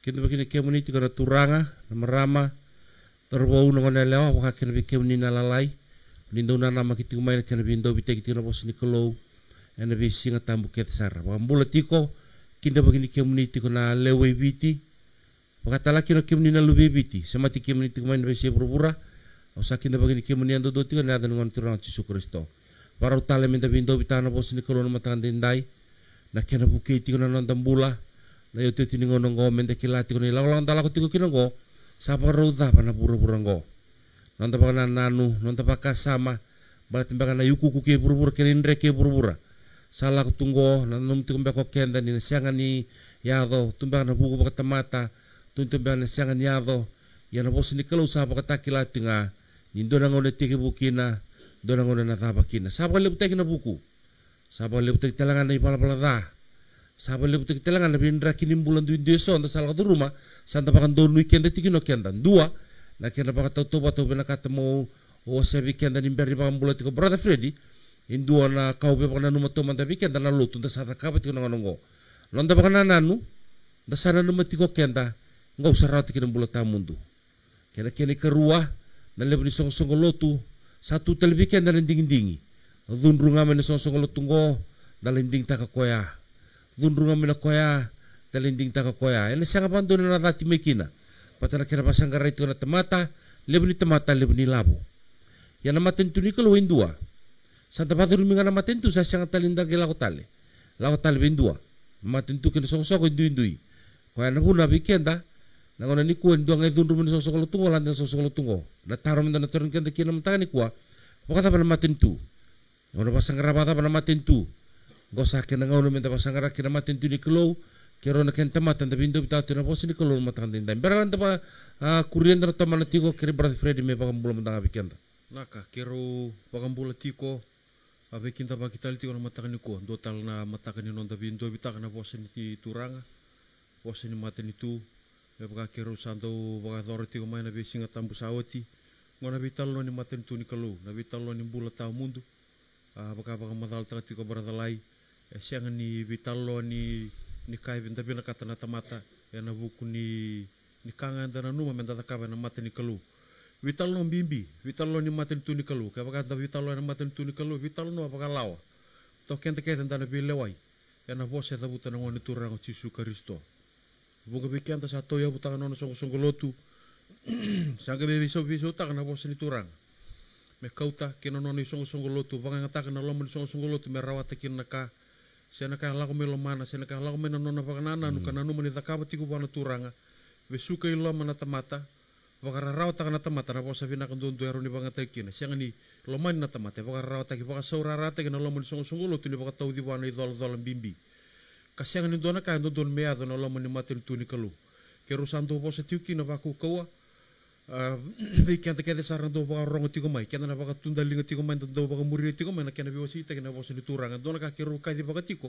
Kenda bakini kemuni tika na turanga, na marama, tarwa una ngone lewa, waka kena bi kemuni na lalai, nindo na nama kiti kumai na kena bi indo bi teki tina bosi ni kalou, ena bi singa tambu ket sara. Waka mbula tiko, kinda bakini kemuni tika na lewe biti, waka talaki na kemuni na lubi biti, semati kemuni tika kumai na besi pura-pura, osa kinda bakini kemuni ando do tika na ada ngon turang Yesus Kristo. Para utale minta bi indo bi tana bosi ni kalou na matang dendai, na kena buke tika na nonton bula, na yo te tini ngono ngo mente kilati kono ila lang tala ko tiko kino ngo sapa rauda pana pura-pura ngo nonta pakana nanu nonta pakasama balat mbaka na yuku ke pura-pura kelindre ke pura-pura sala ko tunggo na num tiko mbako kenda ni sianga ni yado tumbaka na buku baka tamata tumbaka na sianga ni yado ya na bosi ni kalau sapa kata kilati nga ni dona ngone tike bukina dona ngone na tabakina sapa lebu teke na buku sapa lebu teke talangan na ipala-pala da Saba lebu te telangan na bindra kini bulan du deso anda salah tu rumah santa pakan don weekend tiki no kenda dua na kena pakan tau toba bena kata mau o se weekend ni beri pakan bulan tiko brother Freddy indua na kau be pakan numa to manta weekend na lutu nda sata kaba tiko ngongo londa pakan nanu nda sana numa tiko kenda ngau sarau tiki bulan tamundu kena kene kerua na lebu ni song lotu satu tel weekend na dingin dundrunga men song lotu ngo dalending taka koya dundrunga mina koya talinding taka koya ene sanga pandu na dati mekina patana kira pasangara itu na temata lebu ni labu ya na matentu ni kalau indua santa patu minga na matentu sa sanga talindang ke lako tale bindua matentu kena song indui koya na buna bikenda na ngona ni kuan duang e dundru mina song tungo landan song tungo na taro minda na turun kenda kina mtanga ni kuwa pakata pana matentu ngona pasangara pata pana matentu gosa kena ngau minta pasangara kena maten tu ni kalau kero na kenta matan tapi indo bita tu na bosi ni kalau matan tindai beralan tapa kurian dan teman tiko kiri brother Freddy me pakam bulan matan abikenda naka kero pakam bulan tiko abikinta pakita tiko na matan ni ko total na matan ni non tapi indo bita kana bosi ni turanga bosi ni maten itu me pakam kero santo pakam thore tiko mai na besinga tambu sawati ngona bital lo ni maten tu ni kalau na bital lo ni bulan tau mundu pakam madal tiko brother lai siang ni vitalo ni kai vinta bina kata na tamata ya na buku ni kangan dana numa menta takaba na mata ni kalu vitalo bimbi vitalo ni mata tu ni kalu kaya kata vitalo na mata tu ni kalu vitalo no apaka lawa to kente kete dana bilewai ya na bose ta buta ngoni turang Yesus Kristo bunga bikenta sato ya buta ngona song lotu sanga be biso ta na bose ni turang me kauta kena noni song lotu banga ngata na lomo song lotu me rawata kin naka sena ka lago me lomana sena ka lago me nona pakanana nu kana nu mani takaba tiku bana turanga be suka ilo mana tamata wakara rawa takana tamata na bosa vina kan dondu eroni banga tekina siang ni lomani na tamata wakara rawa taki waka saura rata kena lomani songo lo tuni waka tau di wana idol bimbi kasiang ni dona ka don mea dona lomani matin tuni kalu keru santo bosa tiuki na waku kawa Bikin tak ada saran do baka rongo tigo mai kena na baka tundalinga tigo mai do baka muri tigo mai na kena biwasita kena bosa ni turanga dona ka keru kai di baka tiko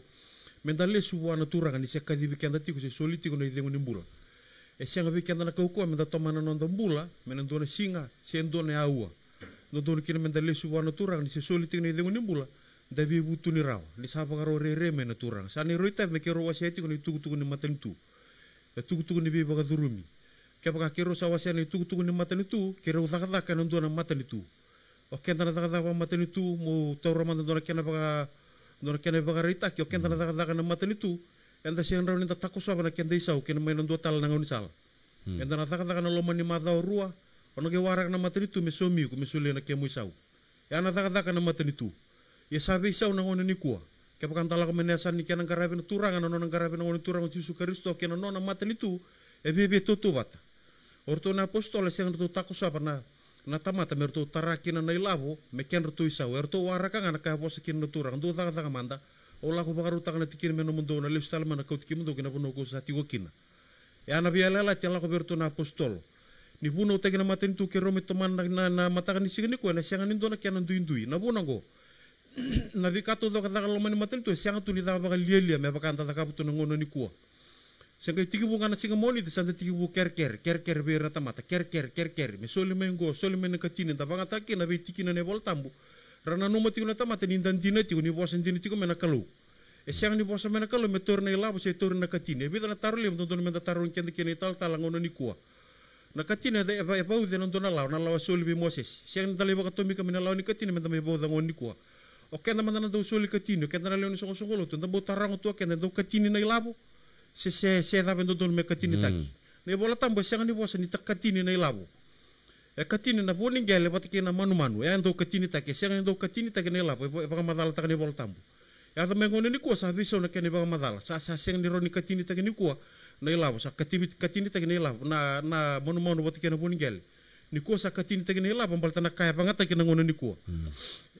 mendale suwa na turanga ni sekka di bikin tigo se soli tigo na idengo nimbula e senga bikin na kauko menda tomana nonda mbula mena dona singa sen dona aua no dona kina mendale suwa na turanga ni se soli tigo na idengo nimbula da bi butu ni raw ni sapa karo re mena turanga sani roita me keru wasi tigo ni tugu ni matan tu tugu ni bi baka durumi kaya baka kero sa wasian itu tugu ni matan itu kero takataka ng doon ang matan itu o kenta na takataka ang matan itu mo tawra man doon kena baka rita kaya kenta na takataka ng matan itu enda siyan raw nita takusa na kenda isaw kena may nando tal ng unisal kenta na takataka ng loman ni mata o rua o nagiwarak ng matan itu mesomi ko mesuli na kaya mo isaw ya na takataka ng matan itu ya sabi isaw ng unan ni kuwa kaya baka antala ko menesan ni kaya ng karabi na turangan ano ng karabi ng unan turang Yesus Kristo kaya no ng matan itu e bebe tutubata orto na apostol siang rto takusa na tamata merto tarakina na ilabo meken rto isaw erto waraka nga nakapos kin no turang do taka manda ola ko bakaruta na tikin men mundo na listal man ko tikin mundo kina puno ko sa tigokin ya na biala la tiang ko berto na apostol ni puno tagina matin tu ke romi teman na matakan ni signi ko na siang nindo na kian ndui na bunango na vikato do kata lo man matin tu siang tu ni ta bakal lielia me bakanta ta kaputo ngono ni kuwa sangkai tigi bu kana singa moni sanda tigi bu ker be rata mata ker me soli mengo soli men katinin ta banga taki na be tiki na ne vol tambu rana no mati na tamata ni dan dinati ni bosen dinati ko mena kalu siang ni bosa mena kalau metor na ilabo se tor na katine bida na taru lem tonton menta taru kende kene tal talangono ni kuwa na katine da eba uze non dona law na law soli bi Moses siang ni taliba katomi kamina law ni katine menta me boda ngoni kuwa o kenda manda na do soli katine kenda na leoni soko soko lo tonta bo tarango tua kenda do katine na ilabo se da bendo don me katine taki ne bola tambo siang ni bosa ni takatine na ilabo katine na boni gele batike na manu do katine taki siang ni do katine taki na ilabo eba madala taki ne bola tambo ya ta mengone ni kuwa sa biso na kene ba madala sa siang ni roni katine taki ni kuwa na ilabo sa katine taki na ilabo na manu batike na boni gele ni kuwa sa katine taki na ilabo balta na kaya bangata taki na ngone ni kuwa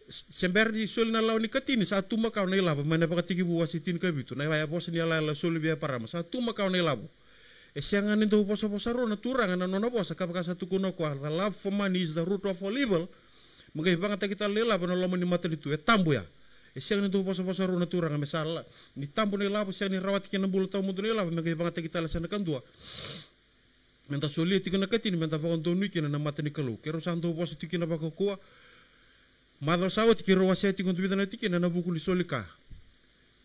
sember di sol na law ni katini sa tuma kaw na ilabo mana baka tigi buwa sitin ka bitu na ya bos ni ala sol biya parama sa tuma kaw na ilabo siangan ndo poso ro na turang na nono bosa ka baka sa tukuno ko the love for money is the root of all evil magai bangata kita ilabo na lomo ni mata ditu tambu ya siangan ndo poso ro na turang mesala ni tambu na ilabo siang ni rawat kina bulu taw mundo na ilabo magai bangata kita lasana kan dua menta soli tikuna katini menta bakon donu kina na mata ni kalu kero santo poso tikina baka kuwa Mado sawat kiro waseti kontu bidana tikina na buku ni solika.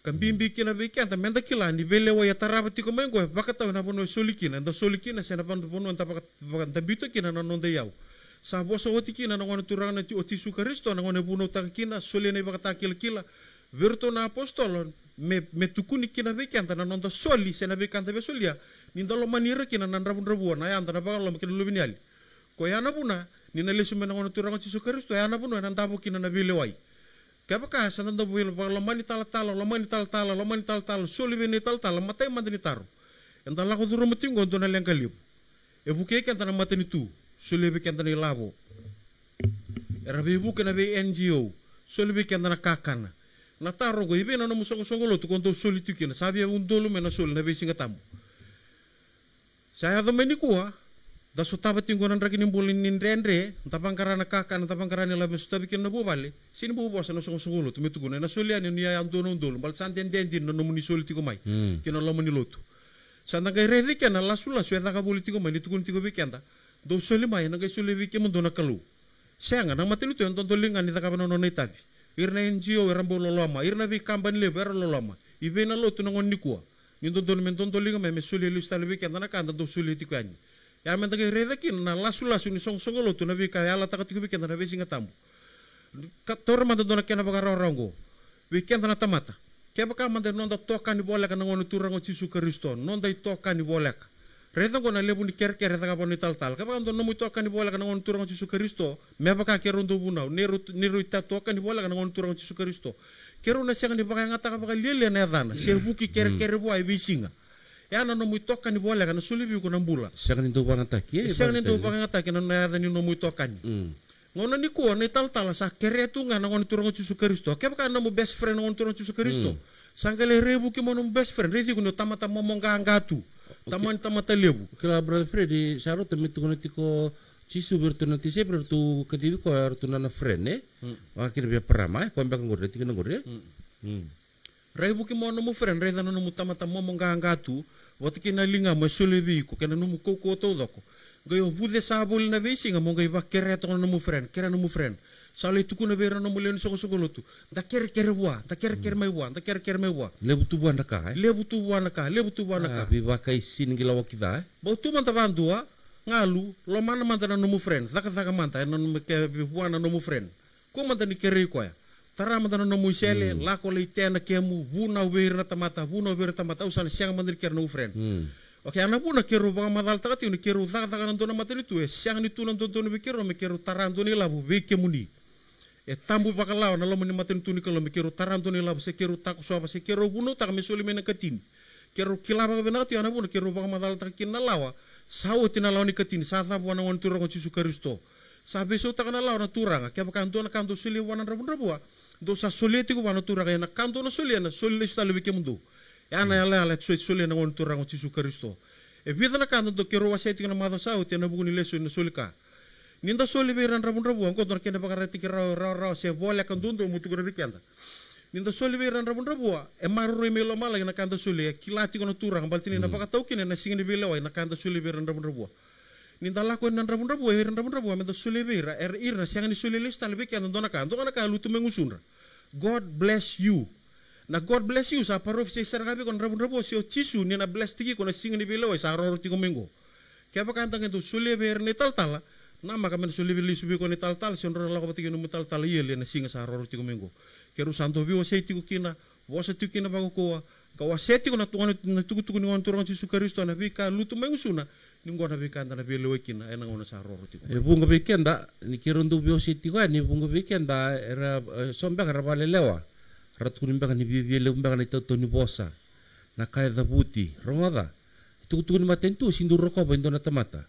Kambimbi kina vikanta menda kila ni vele wa yataraba tiko mengo bakata na bono solikina ndo solikina sena pandu bono anta bakata bito kina na nonde yau. Sa boso oti kina na ngone turana ti oti su Kristo na ngone buno takina solene bakata kila virto na apostolo me tukuni kina vikanta na nonda soli sena vikanta ve solia ni ndalo manira kina na rabun rabuan na anta na bakalo kina lubiniali. Ko yana buna ni na lesu mena ngono turang Yesus Kristus ya na puno nan tabu kina na bilewai kapa ka sa nan tabu bil lamani tal soli bini tal matai mandini taru enta la ko duro mutingo dona leng kalib e buke kan tan matani tu soli be kan tan labo era be buke na be NGO soli be kan tan kakana na taro go ibe na no musongo songo lo tu konto soli tu kina sabi un dolo mena soli na be singa tamu saya do menikuwa da sutaba tingonan ragi nimbulin nindrendre tapang karana kakan tapang karana labe sutabi kin na bubale sini bubo sa no songo tu metu na solian ni ya andono ndol bal santen dendin no muni soli tiko mai kino lo muni lotu sanda kai redi ken la sula sueta ka buli tiko mai ni tukun tiko bikenda do soli mai na kai soli wike mundo na kalu senga na matelu to tonto linga ni takaba no tabi irna NGO erambo lo lama irna vi kamban le ber lo lama ibena lotu no ngoni kuwa ni tonto men tonto linga me soli lu stale bikenda na kanda do soli tiko ani ya menta ke reda kin na lasu ni song lo tu na bi ka ala ta tiku biken na be singa tambu ka tor manda dona kena bagara rongo weekend na tamata ke baka manda non da toka ni bolaka na ngono turango Yesus Kristus non da toka ni bolaka reda ko na lebu ni ker reda ka boni tal ka baka non mu toka ni bolaka na ngono turango Yesus Kristus me baka ke rondo bunau niru ta toka ni bolaka na ngono turango Yesus Kristus kero na senga ni baka ngata ka baka lele na dana se buki ker bo ai bisinga ya na no muy toka ni bola kana sulibi ko nambula siang ni do bangata ki siang ni do bangata ki na ya ni no muy toka ni ngono ni ko ni tal sa kere tu nga na ngon turang Yesus Kristus ke baka na mo best friend ngon turang Yesus Kristus sangale rebu ki mo no best friend redi ko no tamata momonga ngatu tamata lebu kala brother Freddy saro temi tu ngoni tiko Cisu bertuna tise bertu ketibi ko artuna na friend wakir bia perama ko mbak ngore tiko ngore Rebu ki mo no mo friend reda no mo tamata momonga ngatu wati kina linga mo solebi ko kana no mo koko to doko gayo bude sabul na besi nga mo gay ba kere to no mo friend kera no mo friend sale tuku na bera no mo len soko lotu da kere wa da kere mai wa lebu tu buana ka lebu tu buana ka bi ba kai sin gila wakida bo tu man tavandua ngalu lo mana man no mo friend zaka manta no mo ke bi buana no mo friend ko man ni kere ko ya tarama dana no muisele lako le tena kemu buna wirna tamata usana siang mandir ker no friend okay ana buna keru ba madal takati ni keru zaka nan dona materi tu siang ni tunan don me keru tarando ni labu be kemuni e tambu bakalaw na lo ni materi tu ni kalo me keru tarando ni labu se keru tak so se keru buno tak me soli mena katin keru kilaba benati ana buna keru ba madal takin na lawa sawti na law ni katin sa sa buana ngon turang Yesus Kristus sabe so takana law na turanga ke bakanto na kanto soli wana rabua do sa soleti ko wana turanga na kanto na soli sta lebike mundo ya na ala soli na ngon turanga Yesus Kristus e vida na kanto do kero waseti na mado sa uti na buguni leso na solika ninda soli beran rabun ko na kena bakarati ra se bola kan dundo mutu ko bikenda ninda soli beran rabun e maru me lo mala na kanto soli kilati ko na turanga baltini na bakatau kine na singini belewa na kanto soli beran rabun ninda lako nan rabun mento soli bera irna siang ni soli lista lebike na dona kan lutu mengusunra God bless you Na God bless you sa parof si sargabi kon rabu si chisu ni na bless tigi kon sing ni bilo sa roro tigo mengo. Kaya pa kantang itu sulia ber ni tal tala nama kamen sulia bili subi kon ni tal tal si onro la ko tigi no tal tal yele na sing sa roro tigo mengo. Keru santo biwa sei tigo kina wasa tigo kina bago ko kawa seti kon tuan na tugu ni on turang si Kristo na bika lutu mengusuna ni ngona bika na bilo kina ena ngona sa roro tigo. E bunga bikenda ni kirundu biwa sei tigo ni bunga bikenda era somba karabale lewa. Ratu nimba ni bibiele umba ni toto ni bosa na kaya da buti rongoda tuku ni matentu sindu roko ba indona tamata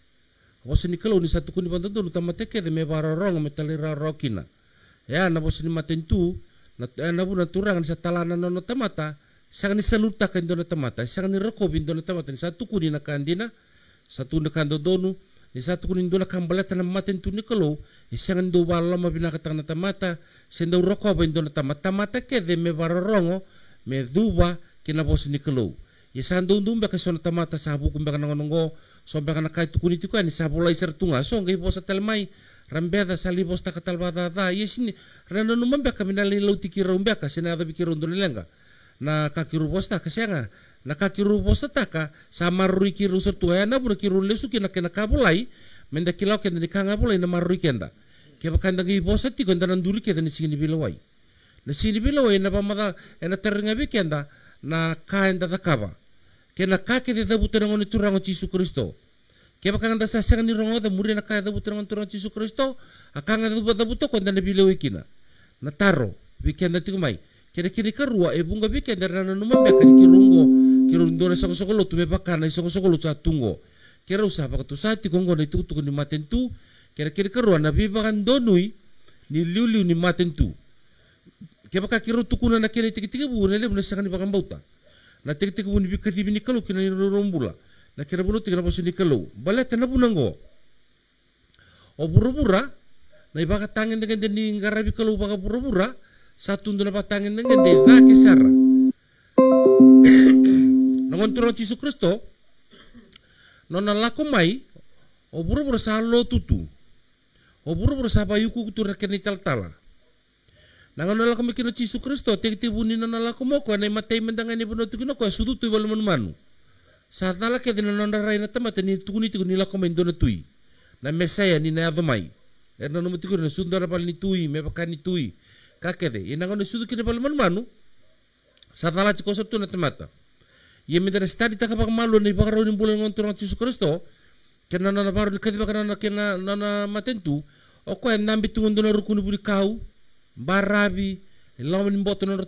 bosa ni kalau ni satu kuni bantu no tamate ke de me bara rong metalira rokina ya na bosa ni matentu na bu na turang sa talana no tamata sang ni saluta ka indona tamata sang ni roko ba indona tamata ni satu kuni na kandina satu na kando donu ni satu kuni indona kambalata na matentu ni kalau isang ndo bala mabinakatang na tamata sendo roko ba indona tamata ke de me bararongo me duba kinabos ni kelo yesando ndumbe ka sona tamata sabu kumbe kana ngongo sombe kana kai tukuni tukani sabu lai sertunga so ngai bosa telmai rambeda sali bosta katalbada da yesini rana numbe ka minali lauti kira umbe ka sena da bikiro ndolenga na kakiru bosta kasenga na kakiru bosta taka samarui kiru sertua na buna kiru lesu kina kabulai menda kilau kenda ni kanga bulai na marui kenda kaya bakanda ngi bosa ti konda nanduri kenda ni sini bilawai na sini bilawai na pamada ena teringa kenda na kaenda takaba kena kake de dabutan ngoni turango Yesus Kristo kaya bakanda sasang ni rongo da muri na kaya dabutan ngoni turango Yesus Kristo akanga dabuto konda na bilawai kina na taro weekenda ti kumai kena kini karua e bunga weekenda na numambe kani kirundo na sokolo tume bakana sokolo sa tungo kera usah pakatu sati konggo na itutu ni matentu kira karua na bibakan donui ni liu ni matentu kaya baka kiru tukuna na kira tiki bu na lebu na sakani bakan bauta na tiki bu ni bikati bini kalau kina ni rombula na kira bulu tika na posi ni kalau baleta na bunanggo o bura-bura na ibaka tangin dengan ni ngarabi kalau baka bura-bura satu ndo na patangin dengan de da kesara na ngonturang Yesus Kristo nona lako mai o buru sa lo tutu o buru sa bayuku kutura keni tala na ngona lako mikino Yesus Kristo te buni nona lako mo ko na matay mendangani buno tukino ko sudu tu wal manu sa tala ke dina nona rai na tamata ni tukuni lako mendo na tui na mesaya ni na avamai erna no mutiku na sundara pal ni tui me pakani tui kakede ina ngona sudu kini wal manu sa tala chiko sabtu na tamata ye medana stadi takapag malu ni bakaro ni bulan ngonturang Yesus Kristo kena nana baru kadiba kana kena nana matentu o ko en nambi tungon dona rukuni buli kau barabi lawan mboto na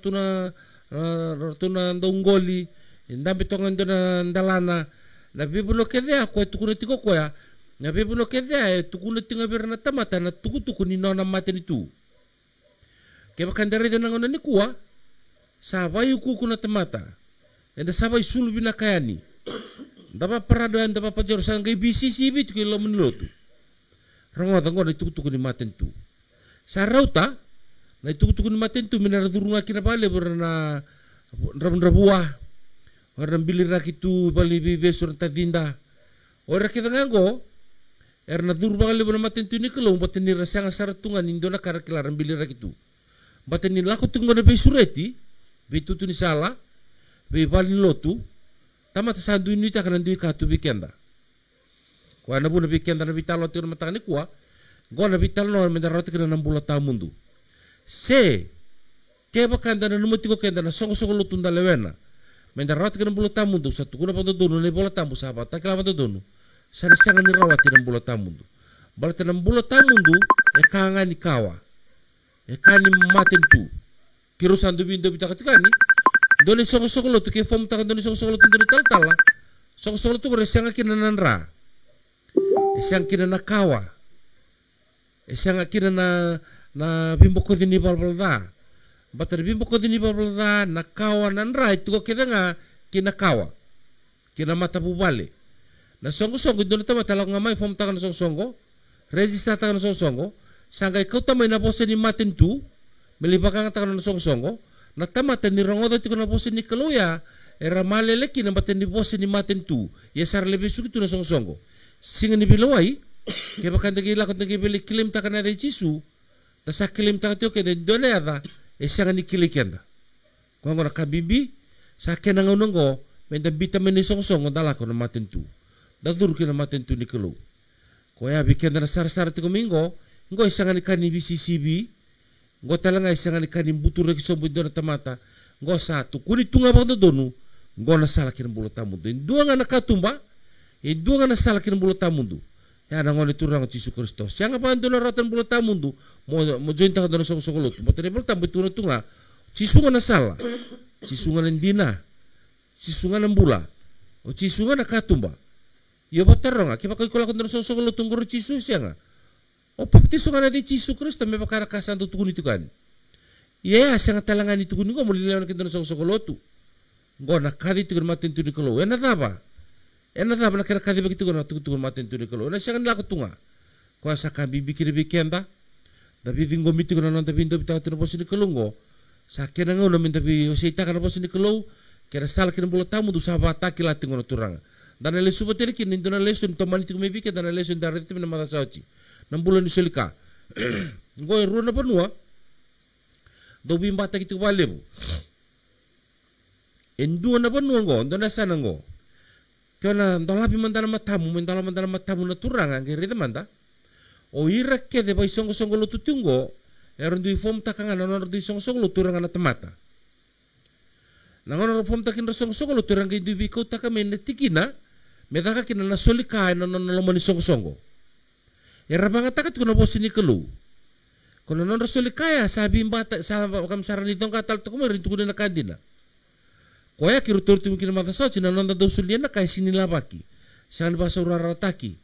rotuna ndongoli ndambi tongon dona ndalana na bibuno kede ko tukuna tiko ko ya na bibuno kede tukuna tinga berna tamata na tuku ni nona matenitu ke bakandare dona ngona ni kuwa sabayu kukuna tamata enda sabai sulu bina kayani dapa parado anda papa jor sangai BCC bit kilo menilotu rango tango na tuku ni matentu sarauta na tuku ni matentu minar durunga kina bale berna rabuah orang bilir rakitu bali besur tadinda ora kita ngango erna durba bale berna matentu ni kelo bateni rasanga saratungan indona karakila bilir rakitu bateni lako tunggo na besureti betutu ni sala be bali lotu tamata sandu ini tak akan duit katu weekenda ko na buna weekenda na vitalo tiro matani kuwa go na vitalo na mendarot kena 6 bulan tamundu se ke bakanda na numutiko kenda na songo lutunda lewena mendarot kena 6 bulan tamundu satu kuna pando dono ne bola tambu sahabat tak lama dono sana sangan ni rawat 6 bulan tamundu balta 6 bulan tamundu e kanga ni kawa e kani matentu kiro sandu bindo bitakatikani doni soko lo tu ke fom takan doni soko lo tu doni tala soko lo tu resang kina nanra resang kina nakawa resang kina na bimbo ko dini balbalda batar bimbo ko dini balbalda nakawa nanra itu ko keda nga kina kawa kina mata bubale na songo doni tama tala ngamai fom takan songo register takan songo sangai kau tamai na bose ni matentu melibakang takan songo na tamata ni rangoda tiko na bose ni kaloya era maleleki na baten ni bose ni matentu ya sar lebe suki tu na songo singa ni bilawai ke bakanda gila ko tagi beli kilim takana de Yesu ta sa kilim takatio ke de donada e sanga ni kilikenda Ko ngona kabibi sa kena ngonongo menda vitamin ni song dala ko na matentu. Dadur kina matentu ni kelo. Ko ya bikin na sar tiko mingo ngo isanga ni kani BCCB ngo talanga isanga ni kani butur rek so budona tamata ngo satu kuni tunga ba donu ngo na sala kina bulo tamundo. Indua nga nakatumba indua nga na sala kina bulo tamundo. Ya na ngoni turang Yesus Kristus. Sianga pa ando na ratan bulo tamundo mo join ta dono song-songolot. Mo tene bulo tambu tunga Cisunga na sala. Cisunga na dina. Cisunga na bula. O cisunga na katumba. Yo batarong kipa koy kulakon dono song-songolot tunggur Cisu sianga. O baptiso nga na di Yesus Kristus me bakara kasanto tukun itu kan. Iya sianga talangan itu kun ngo mulilawan kin dono song-songolot. Ngo nakadi tukun maten tu di kelo. Ena taba. Ena taba na kira kadi begitu kan tukun maten tu di kelo. Na sianga la kutunga. Ko saka bibi kiri bikenda. Tapi tinggo miti kono nonta pinto bita tu posi di kelo ngo. Sa kena ngono minta bi seita kana posi di kelo. Kira sal kena bola tamu tu sabata kila tingono turanga. Dan le subo tele kin indona lesun to mani tu mebi ke dan lesun dari tu na mata sauci. Nam bulan ni selika. Ngo ru na panua. Do bimba ta kitu balemu. Endu na panua ngo ndona sana ngo. Kena ndolabi mandana matamu mandana matamu na turanga ngere de manda. O ira ke de bai songo lo tutungo. Eron di form takanga nonor di songo lo turanga na temata. Nangono form takin songo lo turanga di biko takame tikina. Medaka kina na solika no lo mani songo. Era banga takat kuna bosi ni kelu. Kono non solika ya sabi mbata sa kam sarani tong katal to kumarin tu kuna kadina. Koya kiru turtu mungkin mata sa cina non do suliana kai sini labaki. Sangan basa urarataki.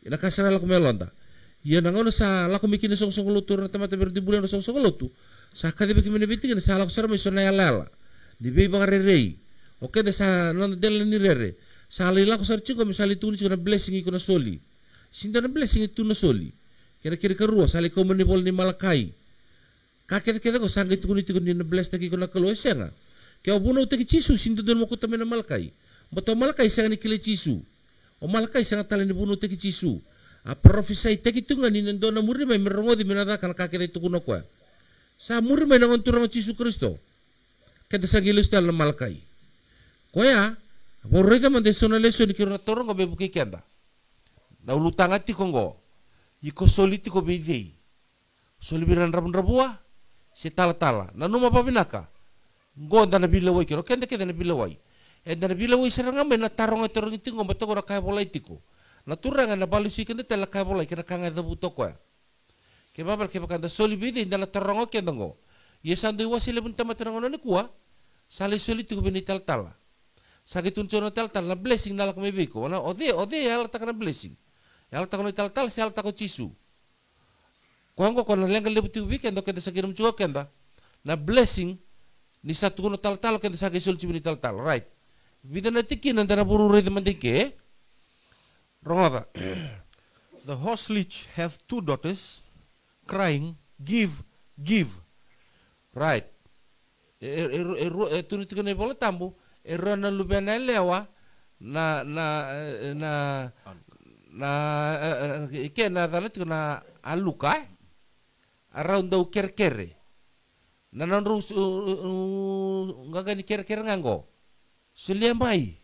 Ina kasara la kumelonda. Ya nangono sa la kumikin songo lo tur na tamata berdi bulan songo lo tu. Sa kadi beki mene bitin sa la kusara mai sona ya lala. Di bei bangare rei. Oke de sa non del ni rere. Salila ko sarci ko misali tuni ko na blessing ko na soli. Sinda na blessing itu na soli. Kira-kira kerua sali ko manibol ni malakai. Kakek-kakek ko sangga itu kuni tikun ni na bless taki ko na kalo esenga. Kaya buno taki Cisu sinda don mo ko tamen na malakai. Bato malakai sanga ni kile Cisu. O malakai sanga tala ni buno taki Cisu. A profesai taki tunga ni nando na muri mai merongodi menada kan kakek itu kuno ko. Sa muri mai nangon turang Cisu Kristo. Kada sagilus tala na malakai. Koya Borrega mande sona leso di kira torong ko bebuke kenda. Na ulutangati ko ngo. Iko soliti ko bidei. Solibiran rabun-rabua. Se tala-tala. Na numa pabinaka. Ngo na bilawai kiro. Kenda kenda na bilawai. E na bilawai sarang ambe na tarong ay torong iti ngo. Bato ko na kaya bolay tiko. Na turang na balusi kenda tala kaya bolay. Kina kanga da buto ko ya. Kaya babal kaya kanda solibidei. Na tarong o kenda ngo. Yesando iwasile bunta matarang ni kuwa. Sali soliti ko binital tala. Sakitun cono tal na blessing nalak mebiko na ode ya tak na blessing ya tak no tal si tak ko Cisu ko ko na lengal lebuti weekend do kenda sagirum chuo kenda na blessing ni satu no tal kenda sagisul cibini tal right bidana tikin na buru re mandike ronga. The hostage have two daughters crying give right tunu tikane bola tambu erona lubena lewa na ikena dalet na aluka around do kerkere na non rus ngaga ni kerkere ngango sulia mai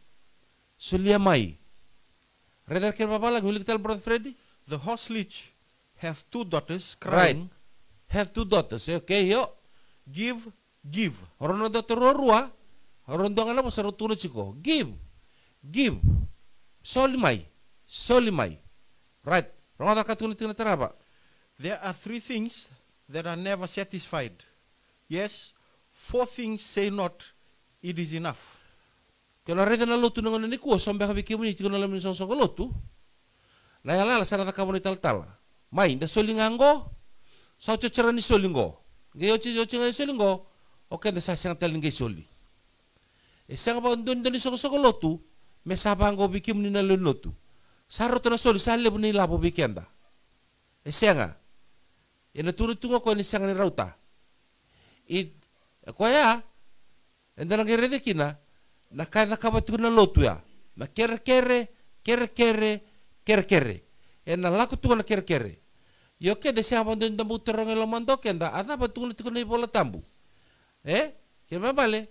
redar ker babala gulik tal brother Freddy. The hostage have two daughters crying have two daughters okay yo give orono daughter rorua Rondongan apa saru tunu ciko give solimai right ronga katuni tina teraba. There are three things that are never satisfied. Yes, four things say not it is enough. Kena reda na lotu nangon ni kuo sombe habi kemuni tiko na lamin song lotu. Na yala sana takamuni tal mai nda solingango sa chochara ni solingo geyo chochi ni solingo oke nda sa sang talingai soli. Esang ba ndon ni song lotu me sabango bikim ni na lotu. Saro to na soli sale buni labo bikenda. Esenga. Ina turu-tungo ko ni sang ni rauta. Koya enda na gerede kina na kada kabatu na lotu ya. Na kere. Ena laku tu na kere. Yo ke de siapa ndon tambu terang elo mandok enda ada batu ni tu ni bola tambu. Ke mabale.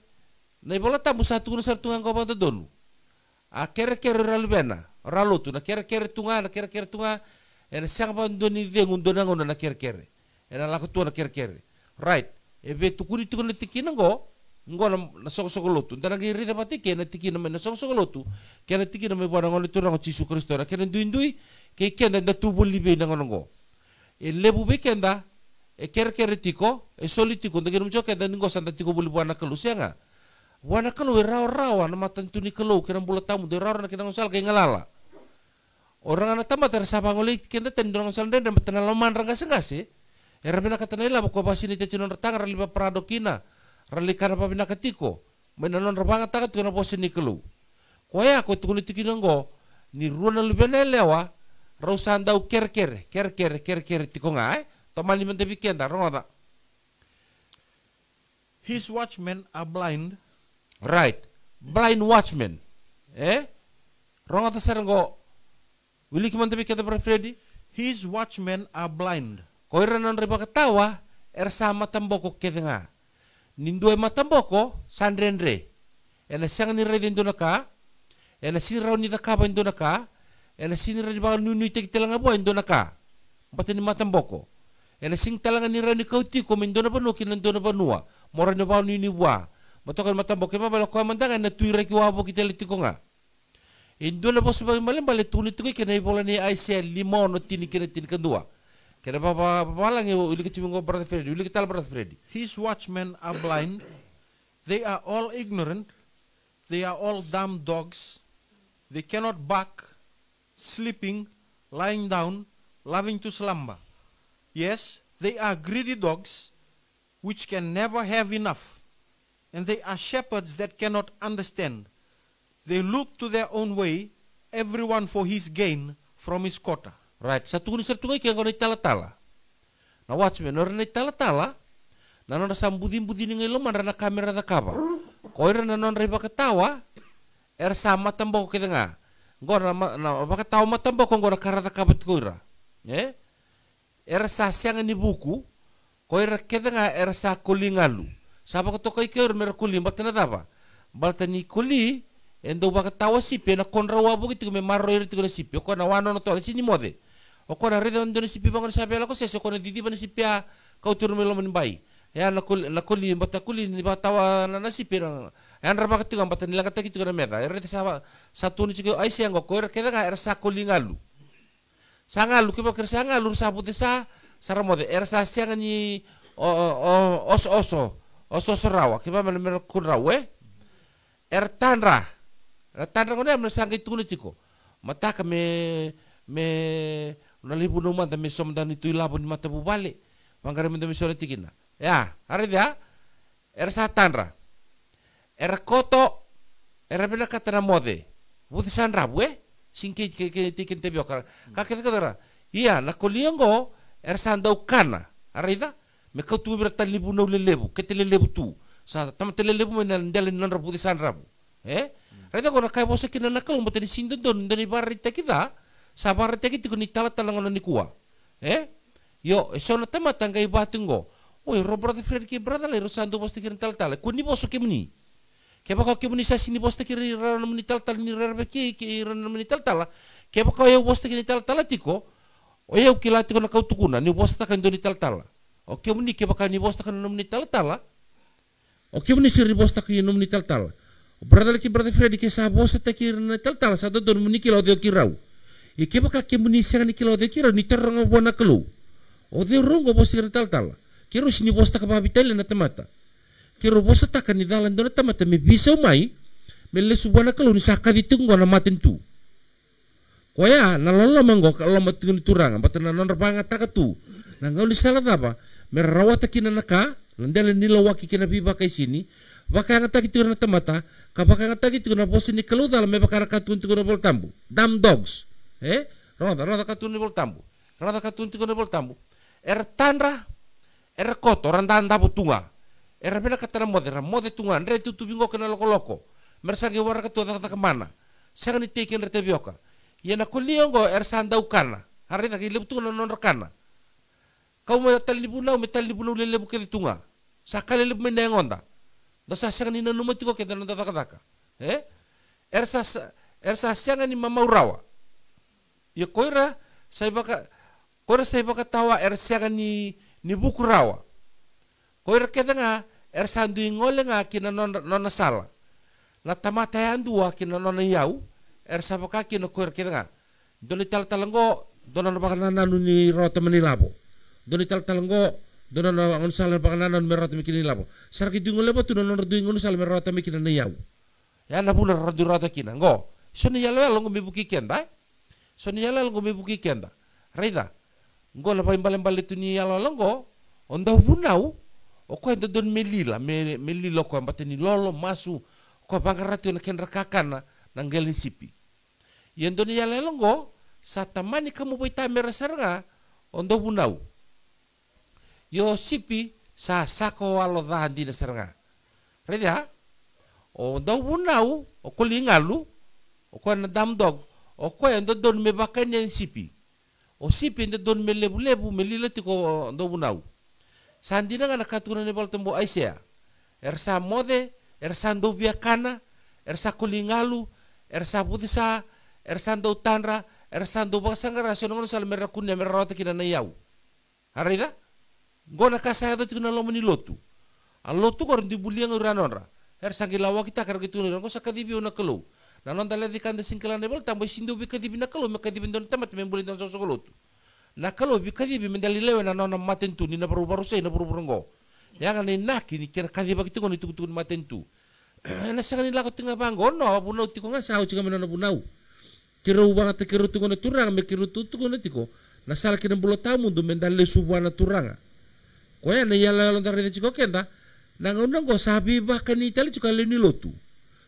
Na ibola tabu satu kuna satu ngang ko donu. A kere ralubena, ralutu na kere tunga na kere tunga. Ena sang pa ndoni dengun donangon na kere. Ena laku tu na kere. Right. Ebe tukuni tikina ngo na soko lotu. Ndana gi rida patike na tikina me na soko lotu. Ke na tikina me bwana ngoli turango Yesu Kristo na ke ndui ke kenda na tubu libe na ngo. E lebu be kenda e kere tiko e solitiko ndage numjo kenda ngo santa tiko buli bwana kalu sianga. Bwana kalu rawa na matantu ni kalu ke bula tamu de rawa na ke ngosal ke ngalala. Orang anak tamat tersapa ngoli kenda tendong ngosal den matana loman ranga sengase. Era bina katanela ko basini te chinon ratang rali pa paradokina rali kana pa bina katiko menanon rabanga takat kuna posini kelu koya ko tukuni tikinongo ni ruana lubenelewa rausanda u ker tiko ngai to mali men debi kenda ronga. His watchmen are blind. Right, blind watchmen. Ronga ta sarango wili ki man debi kenda para Freddy. His watchmen are blind. Koira non riba katawa ersa matamboko kedenga. Nindue matamboko sandrenre. Ena sang ni redin donaka. Ena sinraw ni takaba indonaka. Ena sinra di baka nunui tek telanga buah indonaka. Batini matamboko. Ena sing talanga ni raw ni kauti ko mindona banu kinandona banua. Mora ni baka nuni buah. Matokan matamboko ma bala ko mandangan na tuira ki wabo kiteliti ko nga. Indona bo sebagai malam bale tuni tuki kena ibola ni Aisyah limau no tini kena tini kedua. Kena bapa malang yo uli kecimingo Brother Freddy, uli kital Brother Freddy. His watchmen are blind. They are all ignorant. They are all dumb dogs. They cannot bark, sleeping, lying down, loving to slumber. Yes, they are greedy dogs which can never have enough. And they are shepherds that cannot understand. They look to their own way, everyone for his gain from his quota. Right, satu ngai kaya ngone tala-tala. Na watchmen ora nei tala-tala. Na nona sambudi-budi ngai lo manrana kamera da kaba. Koira na non riba ketawa. Sama tambo ko nga. Ngora na bakatawa matambo ko ngora karata kabat koira. Sa siang ni buku. Koira nga sa kulingalu. Saba ko to kay koira mer kuli batana daba. Baltani kuli endo bakatawa sipe na konrawa buki tigo me marro iri tigo na sipe. Ko na wano no to sini mode. O kona rida ndoni sipi bangon sabe la ko sese kona didi ban sipia kau turu melo menbai ya na kuli bata kuli ni batawa na sipi na an raba katiga bata nila kata kitu na meta rida sa satu ni cigo ai siang ko er keda ga er sa kuli ngalu sangalu ke bakir sangalu sa putisa saramode er sa siang ni oso serawa ke ba mel kunrawe er tanra ngone am sangai tunu ciko mata kame na libu no manda me som dan itu ilabon di mata bubale mangare menda me sore tikina ya hari dia sa tanra koto bela katana mode buti san rabu singke ke tikin te biokar kakek kadara iya na koliango sandau kana hari dia me kau tu berata libu no lelebu ketele lebu tu sa tamate lelebu me ndale non rabu di san rabu hari dia kona kai bose kina nakal mate di sindon dari barita kita sabar teki tiku ni tala talangon ni kuwa yo sona tama tangga ibatungo oi Robert Fred ki brother le rosando bos teki tal tal kuni bos kemni ke bako kemni sa sini bos teki ran ni tal tal ni rerbe ki ran ni tal tal ke bako yo bos teki tal tal tiko o yo kila tiko na kautukuna ni bos takan do ni tal tal o kemni ke baka ni bos takan ni tal tal o kemni sir bos takan ni tal tal brother Fred ki sa bos teki ni tal tal sa do ni kilo de kirau Ike baka ke munisia ni kilo de kiro ni terang bona kelu. O de rongo bos kira tal. Kiro sini bos tak babitale na temata. Kiro bos tak ni dalan dona temata me bisa mai me lesu bona kelu ni saka ditunggo na matin tu. Koya na lolo manggo kalau matin turang batana non rabanga takatu. Na ngau ni sala daba me rawata kina naka landale ni lawaki kina biba kai sini. Baka ngata gitu na temata kabaka ngata gitu na bos ni kelu dalam me baka katun tu na bol tambu. Dam dogs. Rada katun ni bol tambu. Rada katun ti ko ni bol tambu. Tanra koto randan dabu tunga. Bela katana mode tunga. Re tu bingo kena loko. Mersagi wara katu ta kemana. Sanga ni teken rete bioka. Yana kuliongo sandau kana. Hari ta kilip tunga non rekana. Kau metal libunau lelebu ke tunga. Sakale leb menengonda. Nasa siang ni nanuma tiko kita nanda taka. Ersa siang ni mamaurawa. Ya koira saya baka tawa siang ni bukurawa. Koira kita nga sandu ngole nga kina nona sala. Na tamatayan dua kina nona yau sa baka kina koira kita nga. Doni talanggo dona na baka nananu ni rota manilabo. Doni talanggo dona na angon sala baka nananu merota mikini labo. Sarki dingole ba tunan nona dingon sala merota mikina na yau. Ya na buna rata kina ngo. So ni yalo longo mibuki kenda. So ni yalo longo mibuki kenda. Raida. Ngo na bali tu ni yalo longo. Onda bunau. O ko endo don melilo ko ambateni lolo masu ko bangarati na kendra kakana nanggelin sipi. Yendo ni yalo longo sa tamani kamu boita merasaranga ondo bunau. Yo sipi sa sako walo dhandi na saranga. Raida. O daw bunau, o kulingalu, o ko na damdog, o ko ando don me bakanya sipi. O sipi ando don me lebu-lebu, me lilati ko daw bunau. Sandi na nga nakatunan ni Baltembo Aisea. Ersa mode, ersa ando biakana, ersa kulingalu, ersa budisa, ersa ando tanra, ersa ando bakasangara, sonongon sal merakunya merarota kina na yaw. Harida? Go nakasaya do tikuna lo manilotu. Al lotu ko rin dibuliang uranonra. Sangi lawa kita kar gitu nih, ko sa kadibi na kalau. Nanon dala di kanda singkalan nebol, tambo sindu bi kadibi na kalau, makadibi don tamat membuli don sosokolot. Na kalau bi kadibi mendali lewe na nanon matentu ni na baru say na baru ngo. Yang ane naki ni kira kadibi gitu ko ni tukun matentu. Na sa kanila ko tinga bango no, bunau tiko nga sao chiga menana bunau. Kira ubang at kira tungo na turang, me kira tutungo na tiko. Na sala kina bulo tamu do mendali subuan na turanga. Koya na yala lontar de chiko kenda. Nangunang ko sabi ba kanitali chuka lenilotu.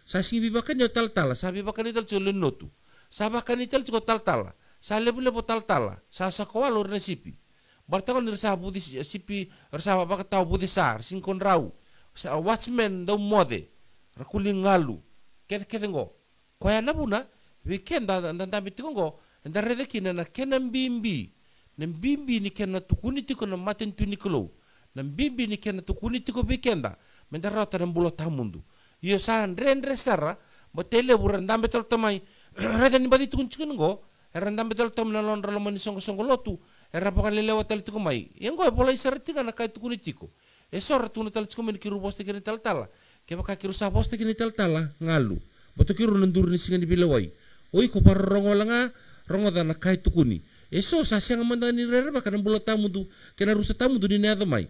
Sabi ba kanyo tal-tala, sabi ba kanitali chuka lenilotu. Sabi ba kanitali chuka tal-tala. Sa lebu-lebu tal-tala, sa sakwalo na sipi. Barta ko nirsa budis sipi, rasa ba katao budisar, singkon rau. Sa watchman daw mode, rakuling ngalu. Kete ngo. Kaya na buna, weekend dami tiko ngo, ndarede kina na kenan bimbi. Nang bimbi ni kena tukuni tiko na maten tunikolo. Nang bimbi ni kena tukuni tiko bekenda mendarata ng bulot hamundu iyo saan rendre sara motele buran dambe tol tamay rada ni badi tukun chikun go eran dambe tol tam na lon ralo mani songo lotu era pakan lelewa tal tiko mai yang go bola isarti kana kai tukuni tiko esor tunu tal tiko men kiru boste kene tal tala ke baka kiru sa boste kene tal tala ngalu boto kiru nandur ni singa ni bilawai oi ko par rongo langa rongo dana kai tukuni eso sasyang mandani rere baka ng bulot hamundu kena rusa tamundu ni nada mai.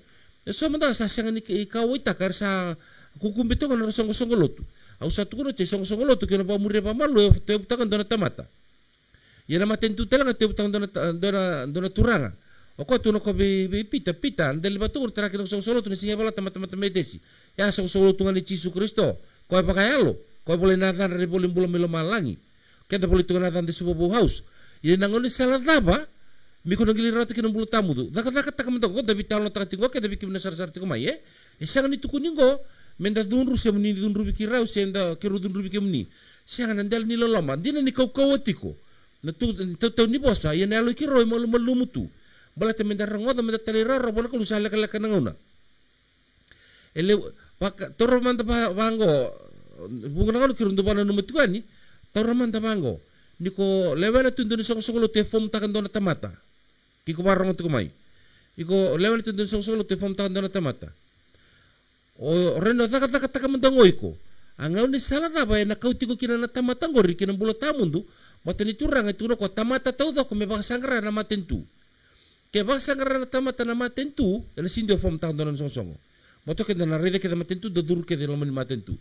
So manda sasyang ni ikaw itakar sa kukumbito kan song lotu. Au satu kuno che song lotu kena ba murre pa malu te takan dona tamata. Yana matentu telang te takan dona turanga. O ko tuno ko be pita andel batu tra kena song lotu ni singa bala tamata medesi. Ya song lotu ngani Yesus Kristo. Ko pa kayalo, ko boleh nadan re boleh bulan melo malangi. Kenta boleh tukan nadan di subuh house. Yana ngoni salah daba. Miko nagili rata kinang bulu tamu do. Zakat takamento ko dabi talo takati ko kada bikim na sar tiko mai Sangan itu kuningo menda dunru se muni dunru bikirau se enda kiru dunru bikim ni. Sangan andal ni lolama dina ni kau atiko. Na tu ni bosa ya nalo kiroi malu mutu. Bala te menda rangoda menda talira rabona ko lusala kala kananguna. Ele pak toromanta bango bunga kirun do bana numatu ani toromanta bango. Niko lewena tundun song lo te fom takan dona tamata. Kiko barang tu kumai. Iko lewena tundun song lo te fom takan dona tamata. O reno taka mendango iko. Angau ni salah ba na kau tiko kina na tamata ngori kina bulo tamundu. Matani turang itu no ko tamata tau do ko me bakasangara na matentu. Ke bakasangara na tamata na matentu, na sindio fom takan dona song. Moto ke na rede ke na matentu do dur ke de lamun matentu.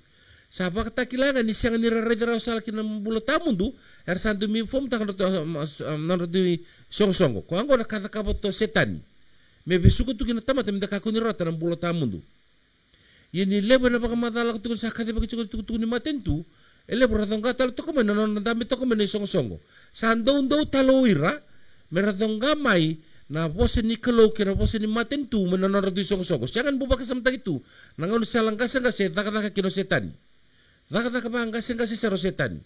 Sabak takilangan ni siang ni rareda rasal kina bulo tamundu sandu mi fom tak narodi song ko ango nakata kaboto setan me bisuko tu kina tamata minda kakuni rata ng bulo tamundu yini lebo na baka madala ko tukun sakati bagi tukun ni matentu ele beratong katal to komen non dami to komen song sandong do taloira meratong gamai na bose ni kelo kira bose ni matentu menonarodi song jangan bubak samta itu nangon salang kasang kasi taka kino setan taka bang kasang kasi saro setan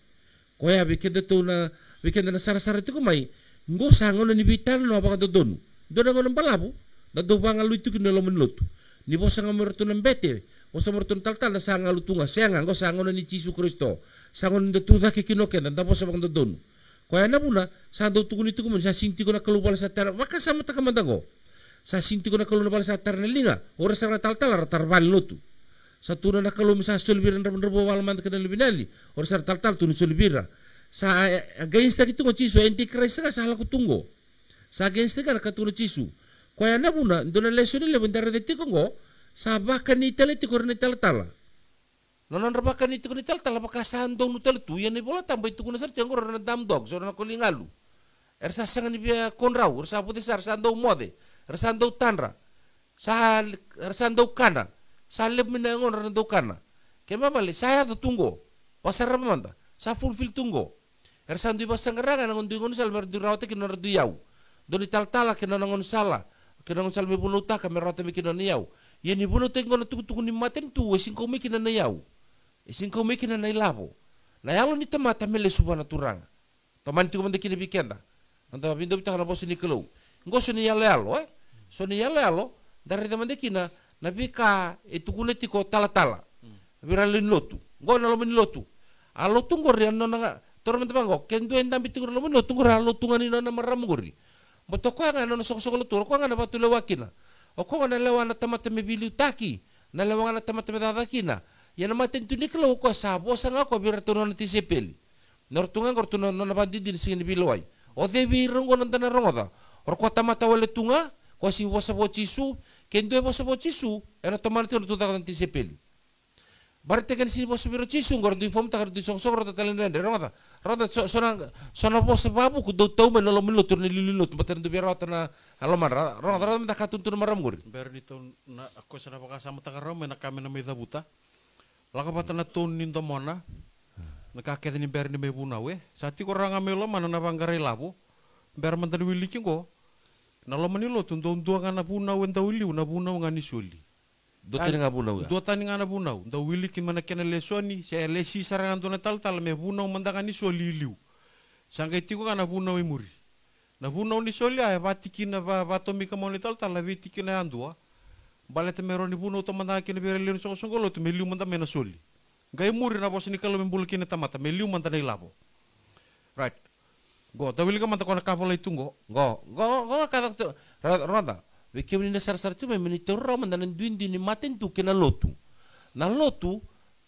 koya bikenda to na bikenda na sara itu kumai ngo sangon ni bital no apaka dodonu dona ngono palabu na do bang alu itu kino lo menlotu ni bosa ngamur to ng bete Osa morton tal sanga lutunga senga ngo sanga ni Yesu Kristo. Sangon de tuda ke kino ken ta posa bang don. Ko ya nabuna sa do tukuni tukumun sa sinti ko na kalubal sa tar maka sama ta kamandango. Sa sinti ko na kalubal sa tar na linga ora sa tal tar bal lotu. Sa tuna na kalum sa sulbiran rabo walman ka na libinali ora sa tal tunu sulbira. Sa against ta kitungo Yesu antichrist ka sa hala kutungo. Sa against ka na katuno Yesu. Ko ya nabuna ndona lesson le bendara de tikongo sa baka ni tele tikor ni tal. Nonon rabakan itu kuni tal baka sandong nutel tu yan ni bola tambah itu kuna sar tiangor na dam dog so na kulingalu. Ersa sangan bia konrau, ersa putih sar sandong mode, ersa sandong tanra. Sa sandong kana. Sa leb minangon na do kana. Kema bali saya tu tunggo. Pasar manda. Sa fulfill tunggo. Ersa ndi basang rangan ngon dingon sal mer dirawte kina rdu yau. Doni tal kina ngon sala. Kina ngon sal me bunuta ka merawte me kina yau. Yan ni bunuta ngon tuku ni maten tu wesing ko me kina yau. Isin kau mikir na ilabo. Na yalo ni tamata mele subana turanga. Taman tu kemande kini bikenda. Anta bindo bita kana bosi ni kelo. Ngo so ni yalo So ni yalo dari tamande kina na bika itu kuneti ko tala. Bira lin lotu. Ngo na lomin lotu. A lotu ngori anno na tormen tabango. Kendo endam bitu ngori lomin lotu ngori lotu ngani na maram ngori. Boto ko nga no sok lotu ko nga na batu lewakina. O ko nga lewa na tamata me bilu taki. Na lewa na tamata me dadakina. Yana maten tu ni kalau ko sabo sanga ko biar tunon nanti sepeli. Nortunga kortunon na bandi din sing biloy. O devi rongo nanda na rongoda. Or ko tamata wale tunga ko si wasa bo Yesu, kendo e wasa bo Yesu, ena toman tu tu tak nanti sepeli. Barte kan si wasa biro Yesu ngor du fom tak du song ro talen rende rongoda. Roda sona bo sababu ku do tau men lo milo turni lilo tu baten du biar na haloman. Rongoda minta katun tu maram guri. Berni to na ako sa napaka sama takaro men kami na may dabuta. Laka pata na ton nindo mona, nakakita ni berni may bunawe. Sati ko ranga melo mana na banggaray labo, ber mantan wilikin ko. Nalo manilo tundong dua nga na bunaw en dawiliw na bunaw nga ni suli. Dotin nga bunaw ya. Dua tani nga na bunaw, da wilikin man kena lesoni, sa lesi sarangan to na tal me bunaw manda nga ni soli liw. Sangkay tiko nga na bunaw muri. Na bunaw ni soli ay batikin na batomi ka mo ni tal bitikin na andua. Balet meron ni buno to manda kini berelin song-songolo to meliu manda mena soli. Gai muri na bos ni kalau membul kini tamata meliu manda nei labo. Right. Go tawili ka manta kona kapola itungo. Go kada to rada. Beki ni sar tu me ni torro manda nan duindi ni maten tu kena lotu. Na lotu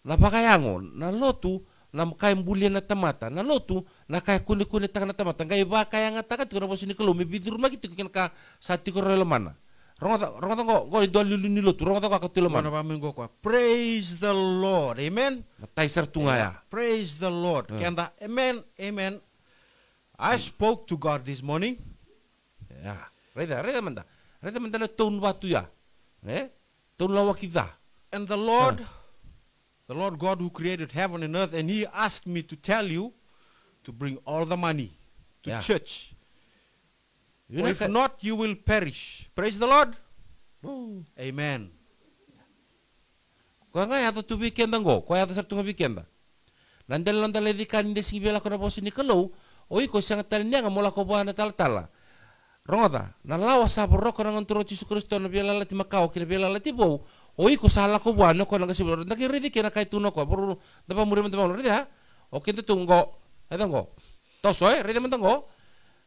na pakayangon, na lotu na kay mbulya na tamata, na lotu na kay kuni-kuni ta na tamata. Gai ba kaya nga takat ko na bos ni kalau me bidur magi tu kena ka sati ko relemana. Rongata go idol ni lotu rongata ko katilo Mana pamin go ko. Praise the Lord. Amen. Taisar tunga ya. Praise the Lord. Kanda amen. I spoke to God this morning. Ya. Reda manda na ton watu ya. Ton lawa kita. And the Lord God who created heaven and earth, and He asked me to tell you to bring all the money to church. Or if not, you will perish. Praise the Lord. Amen. Kau ngai atau tu weekend anggo, kau atau sabtu weekend. Nandal di kan desi bela kau na bosi ni kalau, oi kau sangat talinya ngamola kau buat na tal. Rongota, na lawa sabor kau nangan turo Yesus Kristus na bela lati makau kina bela lati bau, oi kau salah kau buat na kau nangan sibor. Nak kiri kena kai tu no kau, baru dapat murid mentang redi ha. Oke tu tunggu, ada anggo. Tosoy, redi mentang go.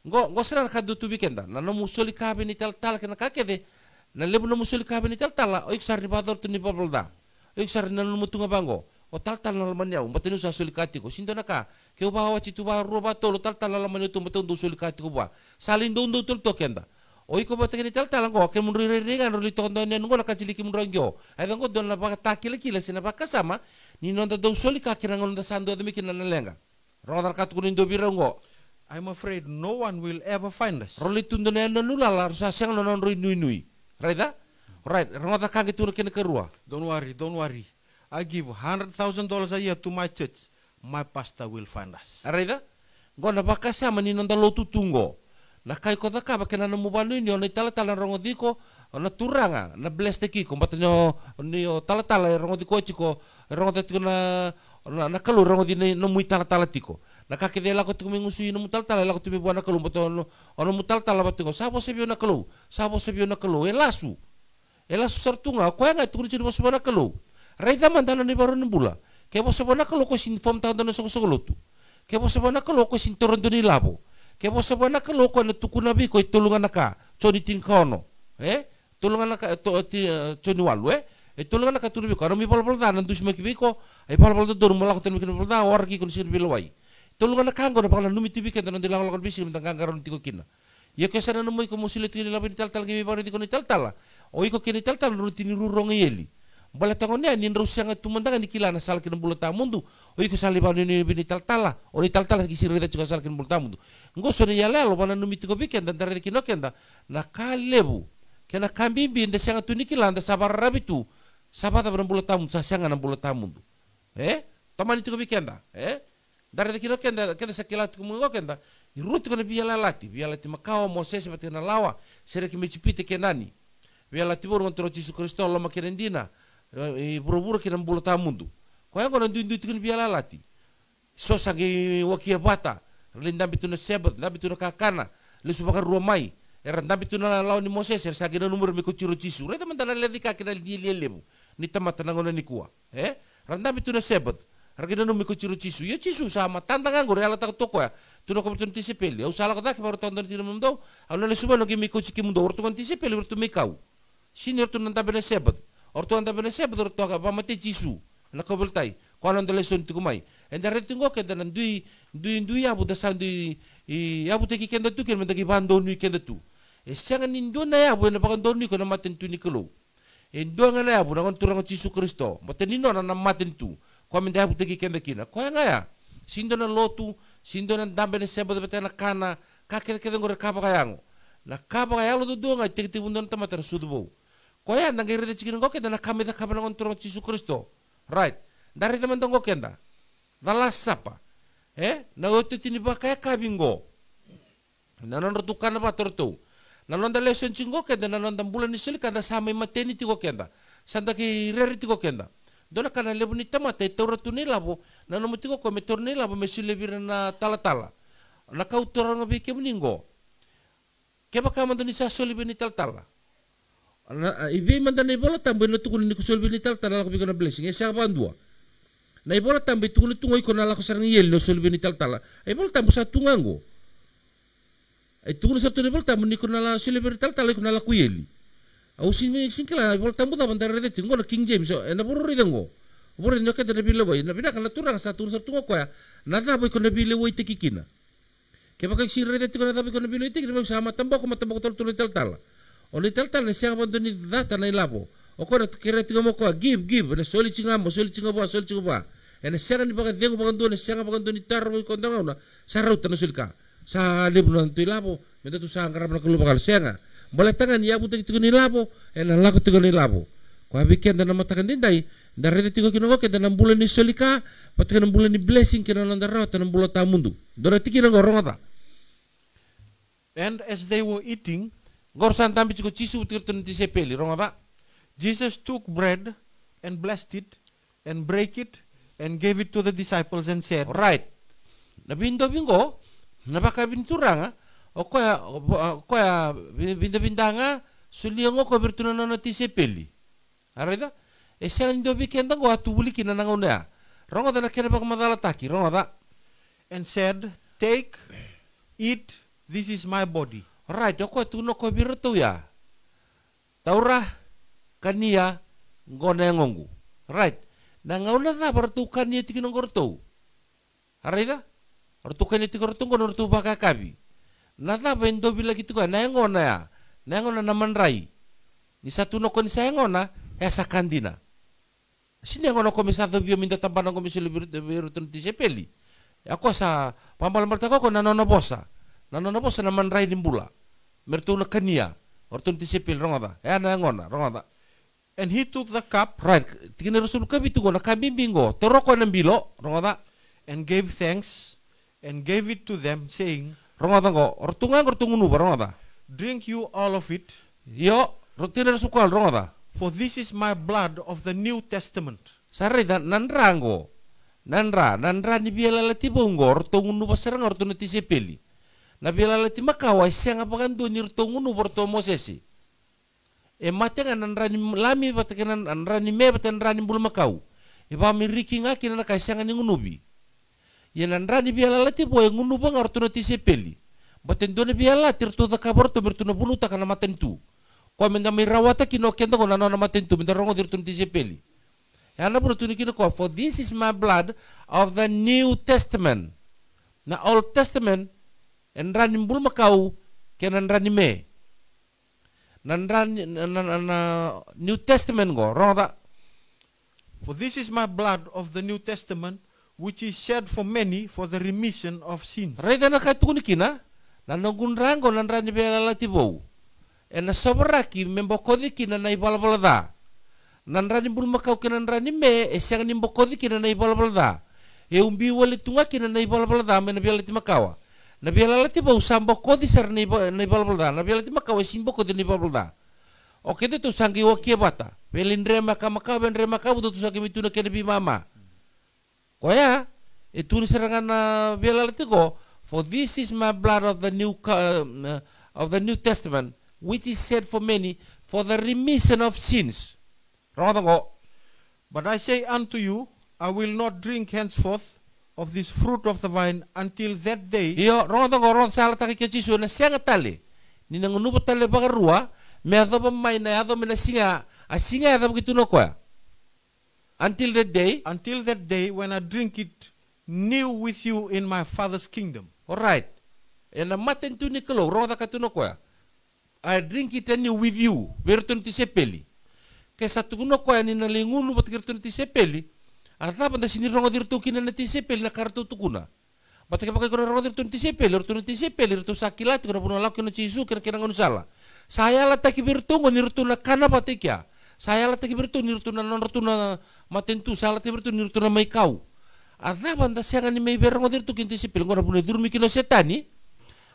Ngo senar ka dutu bikenda na no musoli kabe ni tal kena kakede na lebu no musoli kabe ni tal o iksar ni bador tu ni babolda o iksar na no mutunga bango o tal na laman yaw batenu sa soli katiko sinto na ka ke uba wa citu ba roba tolo tal na laman tu batenu soli katiko ba salin do tul to kenda o iko batake ni tal ngo ke mun riringan ro lito ndo ne ngo na kajiliki mun rongyo ay ngo don na baka takile sina baka sama ni no do soli ka kirangon da sando de mikin na lenga rodar kat kunin do birango. I'm afraid no one will ever find us. Roli tundo na nula la sa siang non roi nui. Right? Right. Rongota kage tu kene kerua. Don't worry. I give $100,000 a year to my church. My pastor will find us. Right? Go na baka sama ni nonda lotu tungo. Na kai ko ka ba kena mu banu ni oni tala rongodiko na turanga na bless te ki ko batanyo ni tala rongodiko chiko rongodiko na kalu rongodine no mu tala tiko. Nakakide la ko tu mingusi no mutal la ko tu buana kalu boto ono mutal batingo sabo se bio na kalu elasu sartunga ko nga tu ni buana kalu Raita mantana ni baru ni bula. Kaya po sabana ka loko sin form ta na sa solotu. Kaya po sabana ka loko sin toronto ni labo. Kaya po sabana ka loko na tukunabi ko tulungan na ka. Choni tin kono. Tulungan na ka choni walu tulungan na ka turubi ko. Ano mi palapal ta nandus makibiko. Ay palapal ta doon malako tan makibiko ta wargi ko ni sir bilawai. Tulungan na kango na pakala numitibi ka nan dilang lakon bisi mentang kanggaron tiko kina. Ya kaya sana namoy ko musilit kini labin tal-tal gibi pare tiko ni tal-tal. O iko kini tal-tal rutini rurong yeli. Balatangon niya, ninrusya nga tumandangan ni kilana salkin ng bulata mundo. O iko salipan ni tal-tala. O ni tal-tala kisirita juga salkin ng bulata mundo. Ngoso ni yalalo, wana numitiko bikin, dan tarita kinokenda, nakalebu. Kaya nakambibin, da siya nga tunikilan, da sabar rabitu, sabata ng bulata mundo, sa siya nga ng bulata mundo. Taman ito bikin da. Darita kinokenda, kaya sa kilat kumungokenda, iruti ko na biyalalati makawa Moses pati na lawa, sira kimitsipite kenani. Bialati boro ng Yesus Kristo, Allah makinendina. Buru-buru kina bulata mundo. Kaya ko nanduin kan bialalati. So sagi wakia bata, lindam bitu na sebat, na bitu na kakana, lesu bakar ruamai. Randam bitu na lawan ni Moses, sagi na numero miko ciro cisu. Reta mandala ledi kaki na lelebu. Ni tamata nangona ni kuwa. Randam bitu na sebat. Ragi na numero miko ciro cisu. Ya cisu sama tantangan gore ala tak toko ya. Tuno ko bitu tisipeli. Au sala kata baru tonton tino mundo. Au na lesu ba ngi miko ciki mundo. Orto kan tisipeli bertu mikau. Sini orto nanta bena sebat. Orto anda bena sebat orto ka pamati cisu. Na kabultai. Kuano anda leson tikumai. Enda retingo ke dan dui abu dasan dui abu teki kenda tu ken mendaki bando nui kenda tu. Sangan indo na ya bu na pakan ni ko na maten tu ni kelo. Indo nga na ya bu na kon turang Yesus Kristo. Maten nino na maten tu. Ko menda abu teki kenda kina. Ko nga ya. Sindo na lotu, sindo na dambe na sebat beta na kana, kakek ngore kapa kayango. Na kapa kayango tu nga teki bundon tamatan sudubo. Ko ya nangere de chikin ko kenda na kami da kapa na kon turang Yesus Kristo. Right. Dari teman tonggo kenda. Dalas sapa. Na otu tiniba kaya kabingo. Nanon rotukan apa torto. Nanon da lesson chingo kenda nanon da bulan ni suli kada sama maternity ko kenda. Sanda ki rarity ko kenda. Dona kana lebu ni tamata torto ni labo. Nanon mutiko ko metor ni labo mesule na tala-tala. Na kautorang abike mningo. Keba kama ni sa soli ni tala-tala. Ibi mandana ibola tambo na tukun ni kusol ni tala-tala ko bigana blessing. Siya bandua. Na ibola tambo tukun tungoy ko nala ko sarang yel no solbi ni tala-tala. Ibola tambo sa tungango. Ay tukun sa tunibol tambo ni ko nala solbi ni tala-tala ko nala kuyeli. Au singkala ibola tambo ta bandara de tingo na King James na boro ridango. Boro no ka na bilaway na bina kana turang sa tungo sa tungo ko ya. Na taboy ko na bilaway tikikina. Kaya pag sirre de tingo na taboy ko na bilaway tikikina sama tambo ko tol tala-tala. O ni tala-tala siya bando ni data na ilabo. O ko na kira tingo mo ko give na soli chingamo. Ena siya ni baga dengo baga doon, siya baga doon ni tarbo ko ndang na sa raut na sulka. Sa libro ng ilabo, meda tu sa karap na kulubakal siya nga. Balatangan ya buta kito ni labo, ena lako tigo ni labo. Ko abiken na matakan din dai, darete tigo kinoko ke dan bulan ni sulika, patakan bulan ni blessing kena nang daraw tan bulan ta mundo. Dora tiki na gorong ata. And as they were eating, gorsan tambi chiko chisu tirton ti sepeli rong ata. Jesus took bread and blessed it and break it and gave it to the disciples and said, right. Nabindo bingo, napakabinturanga, o kaya binda-bindanga, suliango ko bertunan na ti sepeli. Arida? Siya ndo bikenda ko atubuli kinanangaw na. Rongo da nakira pa kumadalataki, rongo da. And said, take, eat, this is my body. Right, ako tuno ko birto ya. Taura, kania, ngona ngongu. Right. Nangauna na bertukan niya tikinong gorto. Arida? Bertukan niya tikinong gorto kono bertu bakakabi. Nata bendo bila gitu kan nangona ya. Nangona naman rai. Ni satu no kon sayangona ya sakandina. Sini ngono ko misato bio minta tampanan ko misuli biru tunti sepeli. Ako sa pambal martako ko nanono bosa. Nanono bosa naman rai dimbula. Mertu na kania. Ortunti sepeli rongoda. Ya nangona rongoda. And he took the cup, right, tingin rasul kabi tu na kami bingo, toroko ng bilo, rongoda, and gave thanks, and gave it to them, saying, rongoda ko, ortungan ba rongoda, drink you all of it, yo, tingin rasul ko rongoda, for this is my blood of the New Testament. Sari nanrango, nanra ni bialalati bongo, ortungunu ba sarang ortunati sepeli, na bialalati makawai siya nga pagando ni ortungunu borto Mosesi. e mate nga nan rani lami batakan nan rani me batan rani bul makau e ba mi riki nga kina kai sanga ni ngunubi ye nan rani biala lati boy ngunuba ngartuna ti sepeli baten dona biala tirtu da kabor to bertuna bunuta kana matentu ko menda mi rawata kino kenda ko nanona matentu menda rongo tirtu ti sepeli yana bertuni kino ko for this is my blood of the New Testament na Old Testament en rani bul makau kenan rani me nan rani na New Testament go ronga. For this is my blood of the New Testament, which is shed for many for the remission of sins. Reda na katuni kina na nongun rango nan rani bela latibo en na sabaraki membokodi kina na ibalbalada nan rani bul makau kina rani me e siang nimbokodi kina na ibalbalada e umbi wali tunga kina na ibalbalada me na bela timakawa na bela latibo sambo kodi sar na ibalbalada na bela timakawa simbo kodi na ibalbalada oke tu sangi wakia bata pelin rema kamaka ben rema kabu tu sangi mituna kena bi mama koya itu serangan bela latigo for this is my blood of the New Testament which is shed for many for the remission of sins. But I say unto you, I will not drink henceforth of this fruit of the vine until that day. Iyo, ron sala taki kechisu na sianga tale. Ni nangunupa tale bagarua, me adho mai na adho me na singa, a singa adho gitu no koya. Until that day when I drink it new with you in my Father's kingdom. Alright. And na maten tu ni kalo, ron da katuno koya. I drink it new with you. Bertun ti sepeli. Kaya sa tuguno koya ni nalingunu bat gertun ti sepeli. Ata banda sini rongo dirtu kina na ti sepeli na kartu tukuna. Bata kapag ko rongo dirtu ti sepeli, ortu ti sepeli, ortu sakilat ko na puno lak kino chisu kina kina ngono sala. Saya la taki bertu ngo nirtu na kana batikya. Saya la taki bertu nirtu na nortu na matentu sala taki bertu nirtu na may kau. Ata banda siya ni may berongo dirtu kina ti sepeli ngo na puno durmi kino setani.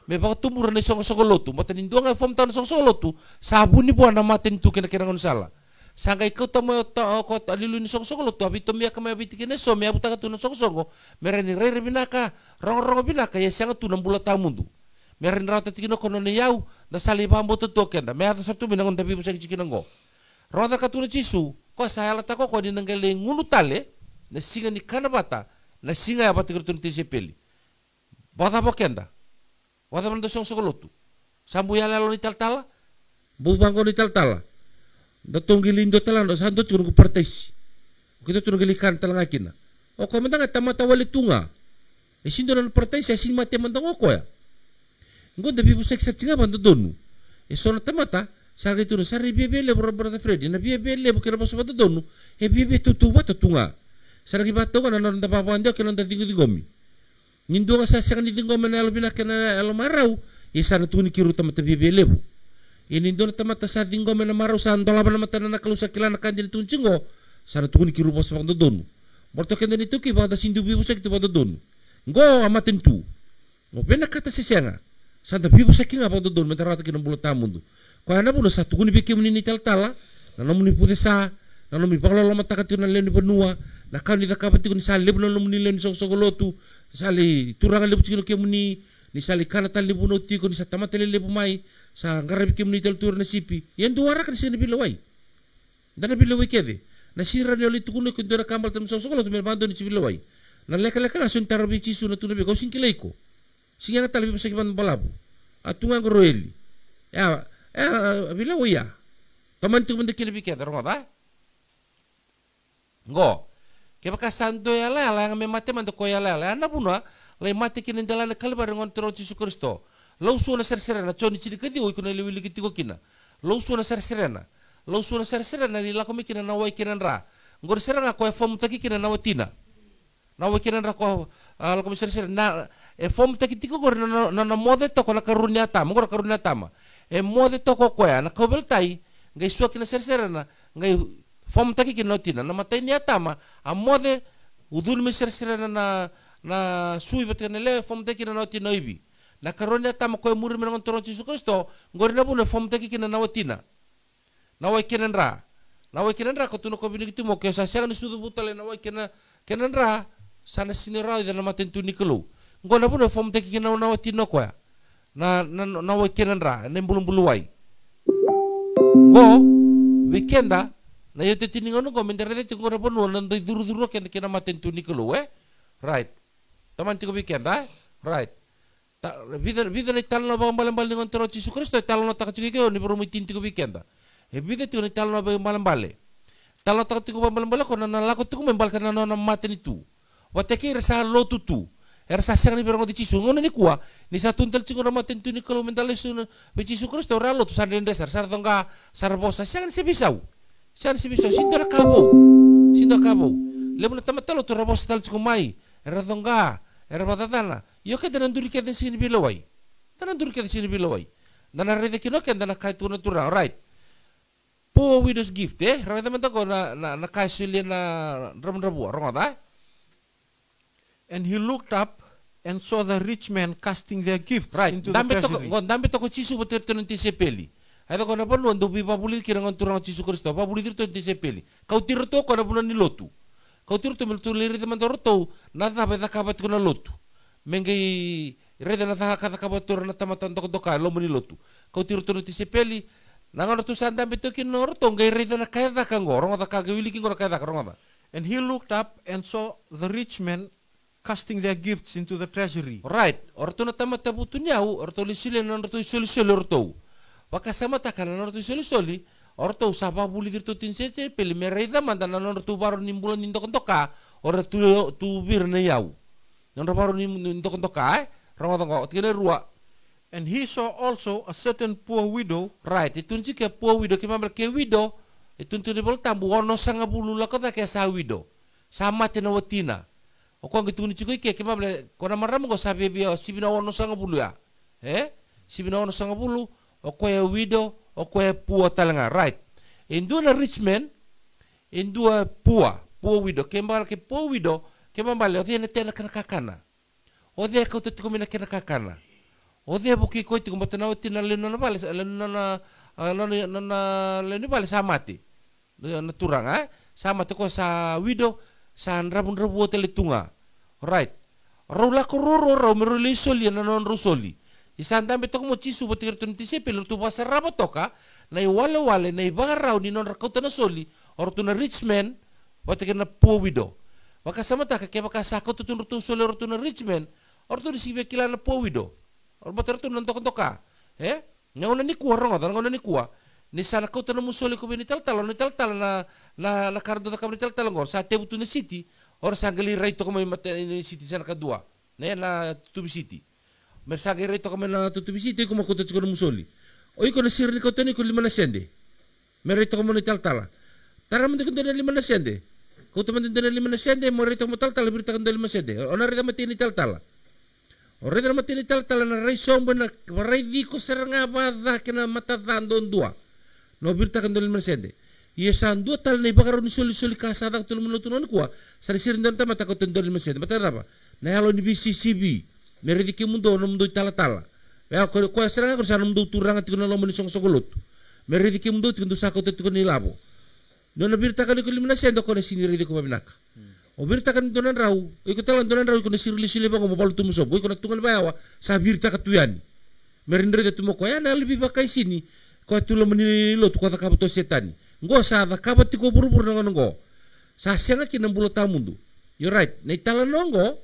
May baka tumuran na isong sogolotu. Mataninduan nga fom taon isong sogolotu. Sabuni po na matentu kina kina ngono sala. Sangka ikaw tamo ko alilu ni song-song to abi to miya kamay bitikin so miya buta ka tuno song-song meron ni rere binaka rong binaka ya sanga tunang bulat ta mundo meron raw tatikino kono ni yaw na saliba mo to kenda meron sa tu binangon tabi mo sa kikinango roda ka tuno chisu ko sayala ta ko ni nanggaling ngunutale na singa ni kanabata na singa ya batikir tuno tisepeli bata mo kenda wada man do song-song lotu sambu ya lalo ni taltala bubango ni taltala datong gilindo talang do sando churung ko partais kita turung gilikan talang akin o ko mandanga tamata wali tunga e sindo na partais ya sin mate mandang ko ya ngon da bibu sek tinga bando donu e sona tamata sa gitu no sari bebele brother Freddy na bebele bukira baso bando donu e bebe tutu bata tunga sara gi bato na nanda papa ando ke nanda dingo dingomi nindo nga sa sekani dingomi na alobina kana almarau e sana tuni kiru tamata bebele bu ini don tamata sa dingo mena maru sa andola na mata na kalusa kilana kanjin tunchingo sana tukuni kirupo sa pagdodon borto kenda ni tuki ba da sindu bibu sa kitu pagdodon ngo amatin tu ngo pena kata sisenga sa da bibu sa kinga pagdodon mentarata kinang bulat tamundo ko ana buno sa tukuni bikim ni taltala na nomuni pudesa na nomi paglolo mata katu na leni benua na kau ni takapati kun sa lebno nomuni leni sogolotu sali turanga lebu kino kemuni ni sali kana tali buno tiko ni sa tamata lebu mai sa ngarabi kim ni tur na sipi yan duara kan sini bilawai dana bilawai keve na sira ni oli tukuno kun dora kambal tam sosolo tu merbando ni bilawai na leka asun tarabi chisu na tunabi ko singkilaiko singa tali bisa kiban balabu atunga groeli ya bilawai ya taman tu mende kini biket ronga ngo keba kasando ya la yang memate mando ko ya la na buna le mate kini dalana kalbar ngon tro Yesus Kristo lau suona serserena choni chiri kadi oi kuna liwi likiti ko kina lau suona serserena ni lako mikina na wai kina ra ngor seranga ko fom taki kina na watina na wai kina ra ko lako mi serserena e fom taki tiko gor na mode to ko na karunia tama ngor karunia tama e mode to ko ya na ko beltai ngai suak kina serserena ngai fom taki kina watina na matai ni atama a mode udun mi serserena na sui betkana le fom taki kina na watina ibi na karonia tama koe muri menangon toron Yesus Kristo ngori na buna fom taki kina nawatina nawai kenan ra ko tuno ko bini gitu mo kaya sasya ni sudu butale nawai kenan ra sana sinira ida na matentu ni kelu ngona buna fom taki kina nawatina koe na nawai kenan ra nem bulung buluwai go weekenda na yo te tininga no go mentere te ngora ponu nan doi duru kena maten tu ni kelo right taman tiko weekenda right vida ni talno ba mbal ni ngontoro Yesus Kristo talno tak tiko ke ni promo tinti ko weekenda vida tiko ni talno ba mbal talno tak tiko ba mbal ko na lako tiko membal kana na maten itu wate ki resa lotu tu resa sang ni berongo di Yesus ngono ni kuwa ni sa tuntel tiko na maten tu ni kelo mentale sun be Yesus Kristo ra lotu sa den desar sar tonga sar bosa sang se bisau sinto kabo lebo na tamatalo to rabos tal tiko mai era tonga era batatana yo ke danan duri ke den sini bilawai dana rede kino ke dana kai tu natura right po widow's gift rada man ko na kai sili na rabu ronga and he looked up and saw the rich men casting their gifts into the treasury. Dambe to ko Yesus beter to nanti sepeli ada ko na panu ando bi babuli kira ngon turang Yesus Kristo babuli to nanti sepeli kau tiro to ko na panu ni lotu kau tiro to mel tu leri de mandoro to na da be da kabat ko na lotu mengi reda na da kabat to na tamatan to ka lo muni lotu kau tiro to nanti sepeli na ngono tu sanda beto ki nor to ngai reda na kaya da kan gorong da ka gewili ki ngora kaya da ronga and he looked up and saw the rich men casting their gifts into the treasury. Right. Orto na tamata butunyau, orto lisile na orto soli orto. Wakasama takana na orto soli, orto saba buli dirto tinsete peli mereda manda na orto baro nimbulan nindokontoka, orto tu bir na yau. Na baro nindokontoka, rongo tingene rua. And he saw also a certain poor widow. Right. Itunji ke poor widow ke mambel ke widow, ituntu ni bol tambu ono sanga bulu lakota ke sa widow. Sama tena watina. O ko ngi tuni chiko ke mable ko na maram go sabe bio sibina wono sanga bulu ya sibina wono sanga bulu o ko e widow o ko e puo talanga right indu na rich man indu a puo widow ke puo widow ke mambale o tiene tena kana kakana o de ko te komina kana kakana o de buki ko te kombatana o tina le no vale le no vale samati na turanga samate ko sa widow san rabun rabu tele tunga right rola kororo ro meruli soli na non rusoli isanda beto mo Yesus betir tunti sepel tu basa rabotoka na wale na ibarau ni non rakota na soli or tu na rich man wate na poor widow maka samata ka kaya maka sakot tu soli or tu na rich man or tu risibe kila na poor widow or betir tu non toka ngauna ni kuwa ronga ngauna ni kuwa ni sana kau tana musoli ko bini tal na kardo da kamni tal ngor sa tebu tu na city or sa gali raito ko may mate ni city sana kadua na tutubi city mer sa gali raito ko na tutubi city ko makuto ko musoli oi ko na sir ni ko tani ko 5 na sende mer raito ko mo ni tal tara mo ko na 5 na sende ko to man na 5 na sende mo raito mo tal birta ko na 5 sende ona rita mati ni tal o rita mati ni tal na rai sombo na rai di ko seranga ba kena mata dandon dua no birta kan dolil mersende ye sandu tal nei bagaro ni soli kasada tul menutu non kuwa sari sirin dan mata ko dolil mersende mata apa na halo ni BCCB mere di mundo no mundo tala ya ko seranga ko sana mundo turang atiko no mo ni songsogolut mere di mundo tiko sako tiko ni labo no na birta kan ko limna sendo ko na siniri di ko mabinaka o birta kan donan raw iko talan donan raw ko na sirili ba ko mapal tumuso boy ko na tungal bayawa sa birta katuyani mere ndre de tumo ko ya na libi bakay sini ko tulo meni lo tu kata kabato setani ngo sa da kabati ko buru-buru ngo sa senga kinambulo tamundu you right na itala nongo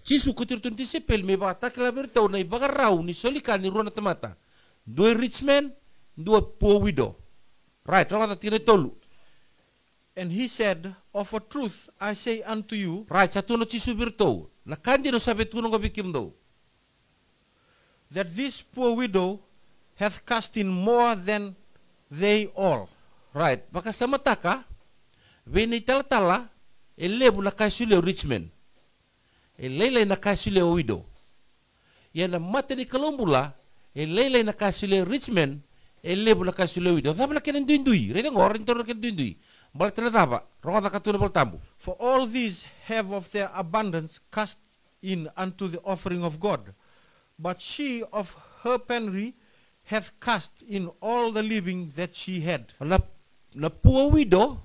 Yesus ko tirtunti sepel me bata kala bertau na ibagarau ni solika ni ruana tamata dua rich man dua poor widow right ronga tire tolu and he said of a truth I say unto you right satu no Yesus bertau na kandi no sabe tu no bikim do that this poor widow hath cast in more than they all. Right. Maka sama taka, veni tala elebu na kasule rich man. Elele na kasule widow. Ya na mate ni kalombula, elele na kasule rich man, elebu na kasule widow. Thaba na kenen duindui. Reda ngor intor na kenen duindui. Balik na thaba. Ronga ta katuna bal tambu. For all these have of their abundance cast in unto the offering of God. But she of her penury hath cast in all the living that she had. Na poor widow,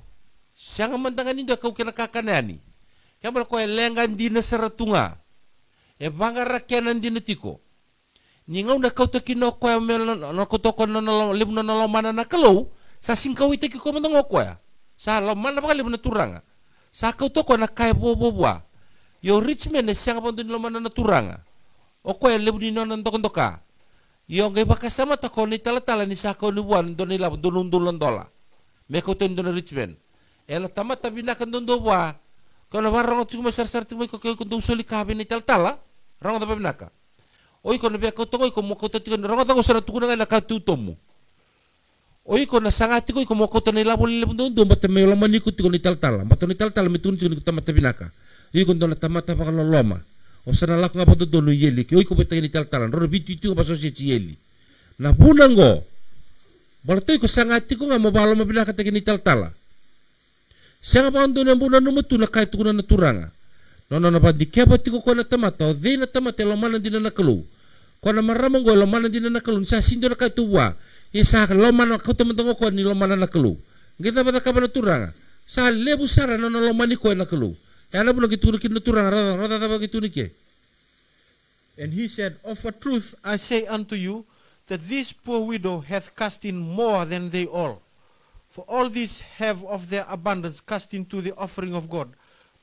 siya nga mandangan nindo kau kinakakanani. Kaya mo ko lengan di na saratunga. E banga rakyanan di na tiko. Ningaw na kau to kinoko na kutoko na libu na nalamana na kalaw, sa singkau ite ki ko mendong ko ya sa lo mana bakali bena turanga sa kau to ko na kai bobo yo rich man ne siang pon lo mana na turanga o ko lebu di non ndoka yo ge bakasama to ko ni tala ni sa ko ni wan do ni la dolun dola me ko ten don rich man ela tamata binakan don do wa kono warang cuma sar tu ko ko do soli ka ni tala rang da binaka oi kono be ko to ko mo ko to ti rang da ko sara tu na ka tu tomu oi kono sangati ko mo ko to ni la bol le do mata me lo mani ko ti ko ni tala mata ni tala me tun ti ko tamata binaka oi kono na tamata pa lo loma o sana la ko do do yeli ki oi ko beta ni tala ro bitu tu ba so si yeli na bunango bala to ko sangati ko nga mo balo mo binaka te ni tala Sanga pando na mbuna no mutu na kai tukuna na turanga. No ba di keba tiko ko na tamata o de na tamata lo mana dina na kalu. Ko na maramang go lo mana dina na kalu sa sindo na kai tuwa. E sa lo mana ko tementongo ko ni lo mana na kalu. Ngita bata ka na turanga. Sa lebu sara no lo mani ko na kalu. Ya na bulo gitu na turanga rada ba gitu nike. And he said, of a truth I say unto you that this poor widow hath cast in more than they all. For all these have of their abundance cast into the offering of God.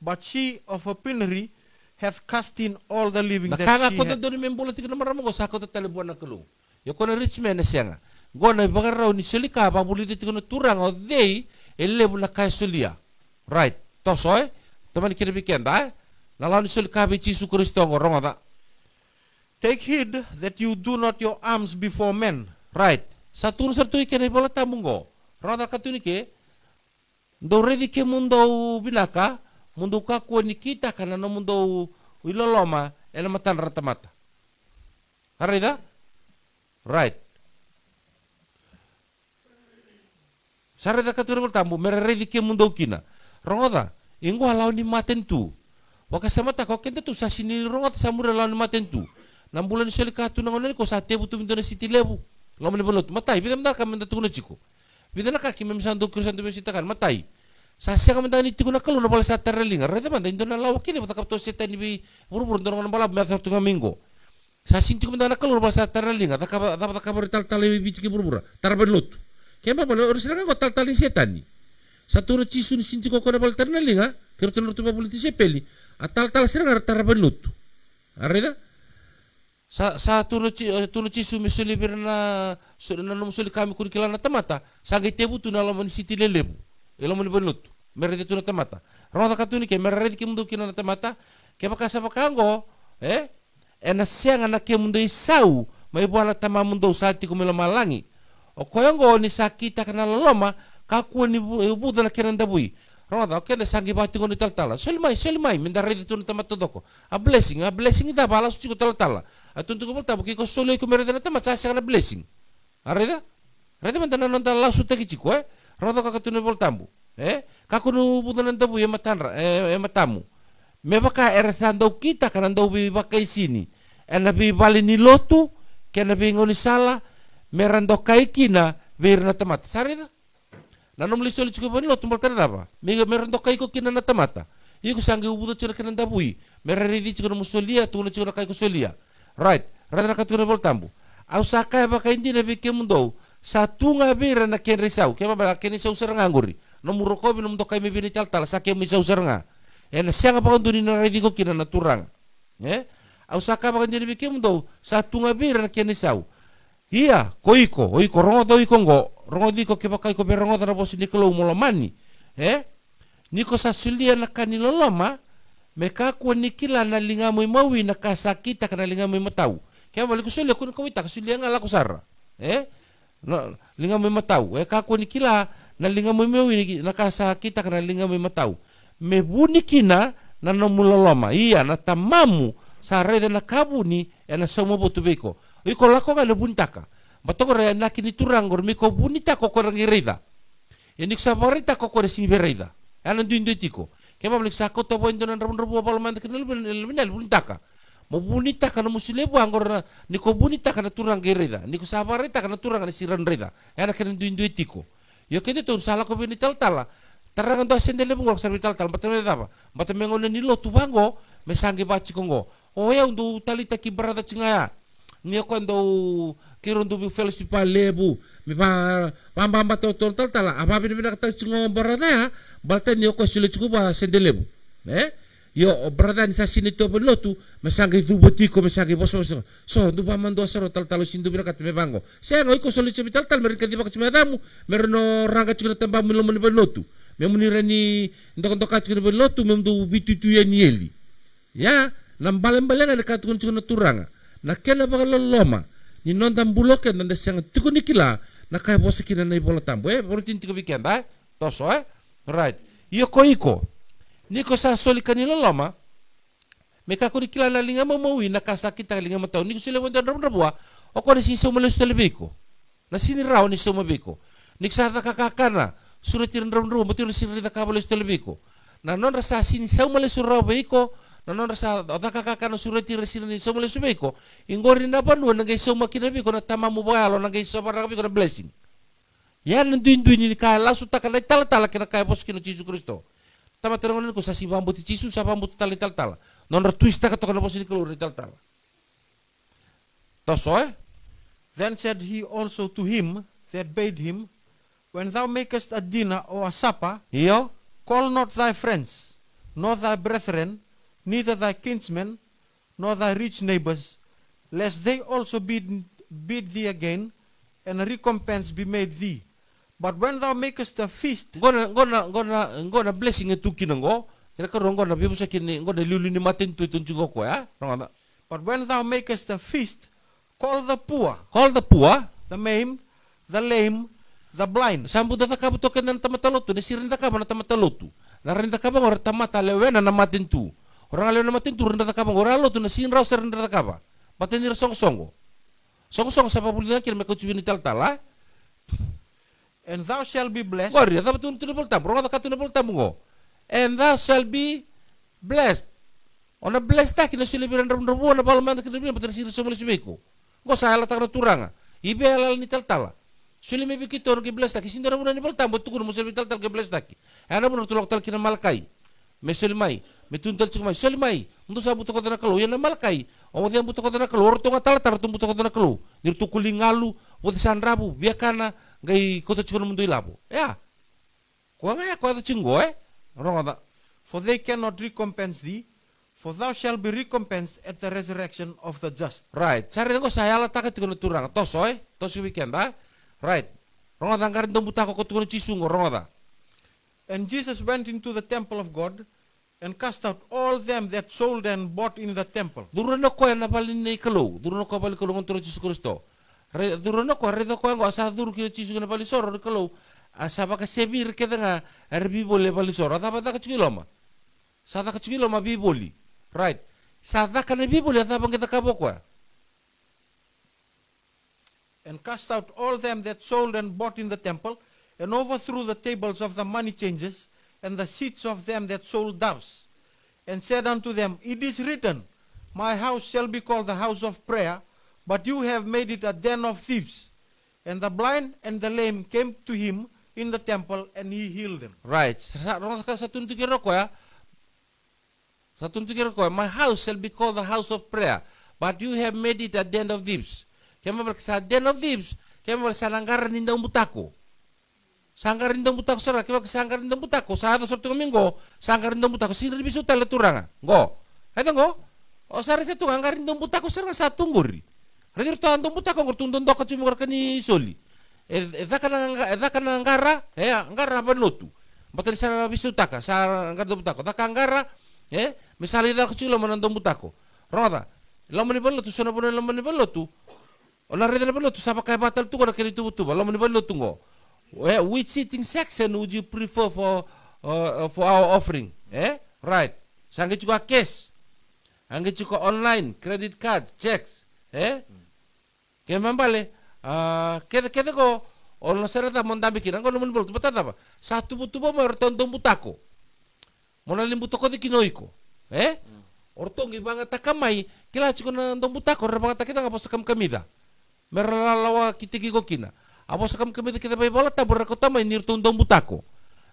But she of her penury hath cast in all the living that she had. Nakanga membola tika na maramo ko sa ko talibuan na kalu. Yo ko na rich man na siya nga. Go na bagaraw ni selika ba buliti tika na turang o they elebu na kay solia. Right. Tosoy. Taman kinabiken da. Nalaw ni selika bi Jesu Kristo ngorong ata. Take heed that you do not your alms before men. Right. Sa turun ikan bola tambung go. Rada katunike do redi ke mundo binaka mundo ka ko ni kita kana no mundo iloloma ela matan rata mata harida right sareda katunike tambu mere redi ke mundo kina roda ingo law ni maten tu waka samata ko kente tu sa sini roda samura law ni maten tu nam bulan soli katunang ngone ko sa tebu tu mindona siti lebu law ni bolot matai bigam da kam tu no chiko Bidana kaki memang sandu kursan tu besita kan matai. Sasya kami tani tiku nak kalau nabala saat terlingar. Reda mana indona lawa kini betul kapto setan ini buru-buru indona orang balap melihat tu minggu. Sasin tiku nak kalau nabala saat terlingar. Tak kabar tal lebih bici buru-buru. Tarapan lot. Kenapa kalau orang sekarang kau tal setan ni? Satu orang cisun sinti kau nabala terlingar. Kau tu nurut bawa polisi sepeli. Tal sekarang tarapan lot. Reda? Sa tunu cisu misuli birna nom suli kami kun kilana tamata sangai tebu tu na lamani siti lelebu elamani benut merede tu na tamata rona katuni ke merede ke mundu kinana tamata ke bakasa bakango ena siang anak ke mundu isau mai buana tama mundu sati kumela malangi o koyongo ni sakita kana loma kaku ni buda na kenanda bui rona o kende sangi bati ngoni taltala solimai mendarede tu na tamata doko a blessing ida balas tu taltala Atuntu ko tabu ko solo ko mereda na tamat sa na blessing. Areda? Reda man tanan ta la suta kichiko rodo ka katunu bol tambu. Ka kuno budan tabu matanra matamu. Me baka eresando kita kana ndo bi baka sini. Ena bi bali ni lotu kena bi ngoni sala merando kai kina bir na tamat. Sareda? Nanom li solo chiko bani lotu mal kana ba. Me merando kai ko kina na tamata. Iko sangi ubudo chira kana ndabui. Meredi chiko musolia tu na chiko kai ko solia. Right, rata katura bol tambu. Au saka ba ka indi na bike mundo. Satu ngabira na ken risau. Kaya ba ken risau serang anguri. No muroko binum to kay mibini tal sa ken misau seranga. Na siya ba kan na redi ko kina na turang. Au saka ba ka indi na bike mundo. Satu ngabira na ken risau. Iya, koiko rongo iko ngo. Rongo diko ke ba kai ko berongo na bosi ni kelo molomani. Niko sa sulia na kanilo lama. Meka ku nikila na lingamoy mawi na kasakita kana lingamoy matau. Kaya balik ko sulia kun kawita kasulia nga la ko sara. Lingamoy matau. Ka ku nikila na lingamoy mawi na kasakita kana lingamoy matau. Mebunikina na namuloloma. Iya na tamamu sa reda na kabuni na somobutu beko. Iko lako nga buntaka. Matoko re na kiniturang gor miko bunita ko ko rangirida. Enik sabarita ko ko resiniberida. Ano duinditiko. Kaya balik sa ako tabo indo ng rabon-rabo palaman kanil bunita ka. Mabunita ka na musilebu angor na niko bunita ka na turang gerida. Niko sabarita ka na turang na siran rida. Ana ka ng duinditiko. Yo kaya to sala ko binital-tala. Tarangan do asendele bungok sa binital-tala. Batame daba. Batame ngone nilo tubango mesangi baci kongo. O ya undo talita ki barada cingaya. Niya ko ando kiron tu fellowship pa lebu mi pa pamba to tala apa bini kata cungo barada balta ni ko sile cukup sende lebu yo barada ni sasini to belotu mesangi tu botiko mesangi boso so tu pa mando saro tal sindu bina kata me bango saya no iko sole cebital tal mereka di bak cemadamu merno ranga cuna tamba mulom ni belotu memunira ni ndok cuna belotu memdu bitutu ya nieli ya nam balem-balem ada katun cuna turanga na kena bakal loma ni nontam buloke nanda siang tuku nikila na kaya bosa kina na ibola tambo baru tinti ko bikin toso right iyo ko iko niko sa soli kanila loma meka ko nikila na linga mawi na kasakita linga matao niko sila wanda rabwa o ko na sinso mo lesto lebeko na siniraw ni soma beko niksa ta kakakana surat tiran rabwa betul sinira ka lesto lebeko na non rasa sinso mo lesto beko non rasa otaka kakano surati resina ni somo le subeko ingori na panu na gay soma kinabi ko na tama mo bayalo na gay soma rakabi ko na blessing yan nduin ni kaya lasu takana tala kina kaya pos kino Yesus Kristo tama terangon ko sa sibambo ti Yesus sa bambo tala non ra twist ka to kana pos ni kelur tala toso Then said he also to him that bade him, when thou makest a dinner or a supper, iyo call not thy friends, nor thy brethren, neither thy kinsmen, nor thy rich neighbors, lest they also bid thee again, and a recompense be made thee. But when thou makest a feast, gona blessing itu kinango kira ka rongo na bibu sa kini gona lulu ni matin tu tunjugo ko ya rongo but when thou makest a feast, call the poor, the the maimed, the lame, the blind, sambu data ka buto kenan tamatalotu ne sirinda ka mana tamatalotu na rinda ka bangor tamata lewena na matin tu orang lewe na matin tu rinda ka bangor alo tu na sinraw sa rinda ka ba matin ni songo sa pabulinan kira me ko chubini tala and thou shalt be blessed. Gori, dapat tunipol tam, ronga ka tunipol tam ngo. And thou shalt be blessed. Ona blessed ta kina silibiran rambo na balman ta kina betar sir somo lesbeko. Go sa ala ta turanga. Ibe ala ni tala. Suli me bikito no ke blessed ta kisinda rambo ni baltam botuko mo sel tal ke blessed ta ki. Ana mo tulok tal kina malkai. Me sulimai, me tuntal chumai sulimai. Mundo sa buto ko na kalo yan na malkai. O mo diyan buto ko na kalo orto nga tala tar buto ko na kalo. Nirtu kulingalu, o sanrabu, biakana gai kota chikono mundo ilabo ya ko nga ko ta chingo ronga for they cannot recompense thee, for thou shalt be recompensed at the resurrection of the just. Right, cari ko saya la takat kono turang toso toso weekend right ronga tangkar ndom buta ko kono chisungo ronga and Jesus went into the temple of God and cast out all them that sold and bought in the temple. Durono ko na balin nei kalo durono ko balin kalo ngontro Jesus Kristo durono ko redo ko ngo asa dur kilo chisu na balisoro kalo asa baka sebir ke nga bibole balisoro ata bata kachiloma sa ta kachiloma biboli right sa ta kana biboli ata bang kita kaboko and cast out all them that sold and bought in the temple and overthrew the tables of the money changers and the seats of them that sold doves and said unto them, it is written, my house shall be called the house of prayer, but you have made it a den of thieves. And the blind and the lame came to him in the temple, and he healed them. Right. Satu tuntukiro ko, my house shall be called the house of prayer, but you have made it a den of thieves. Kaya sa den of thieves, kaya sa langgaran nindang butako. Sanggarin dong butako sara, kaya sanggarin dong butako. Sa ato sorto minggo, sanggarin dong butako. Sino bisu tala turanga? Go. Ito go. O sara sa tungang garin dong butako sara sa tungguri. Redir to andong butako ngurtundon do ka chumur kani soli. Eda kana ngara, ngara banotu. Batali sa bisu taka, sa ngara dong butako. Daka ngara, misali da kuchulo manandong butako. Ronga. Laman ni balotu sana punan laman ni balotu. Ona redir balotu sa pakai batal tu kana kini tubutuba. Laman ni balotu ngo. Which seating section would you prefer for our offering? Right. Sangge juga cash. Sangge juga online, credit card, checks. Kaya mambale, keda ko, ono sarata mondambi kina, ko naman bolo, bata ba? Sa tubo mo ortong butako. Mona limbuto ko di kinoiko. Ortong ibang takamay, kila chiko na ndong butako, rabang takita nga po sa kamkamida. Meralawa kitigi ko kina. Apo sa kamkamida kita bay bola tabur ko tamay nirtundong butako.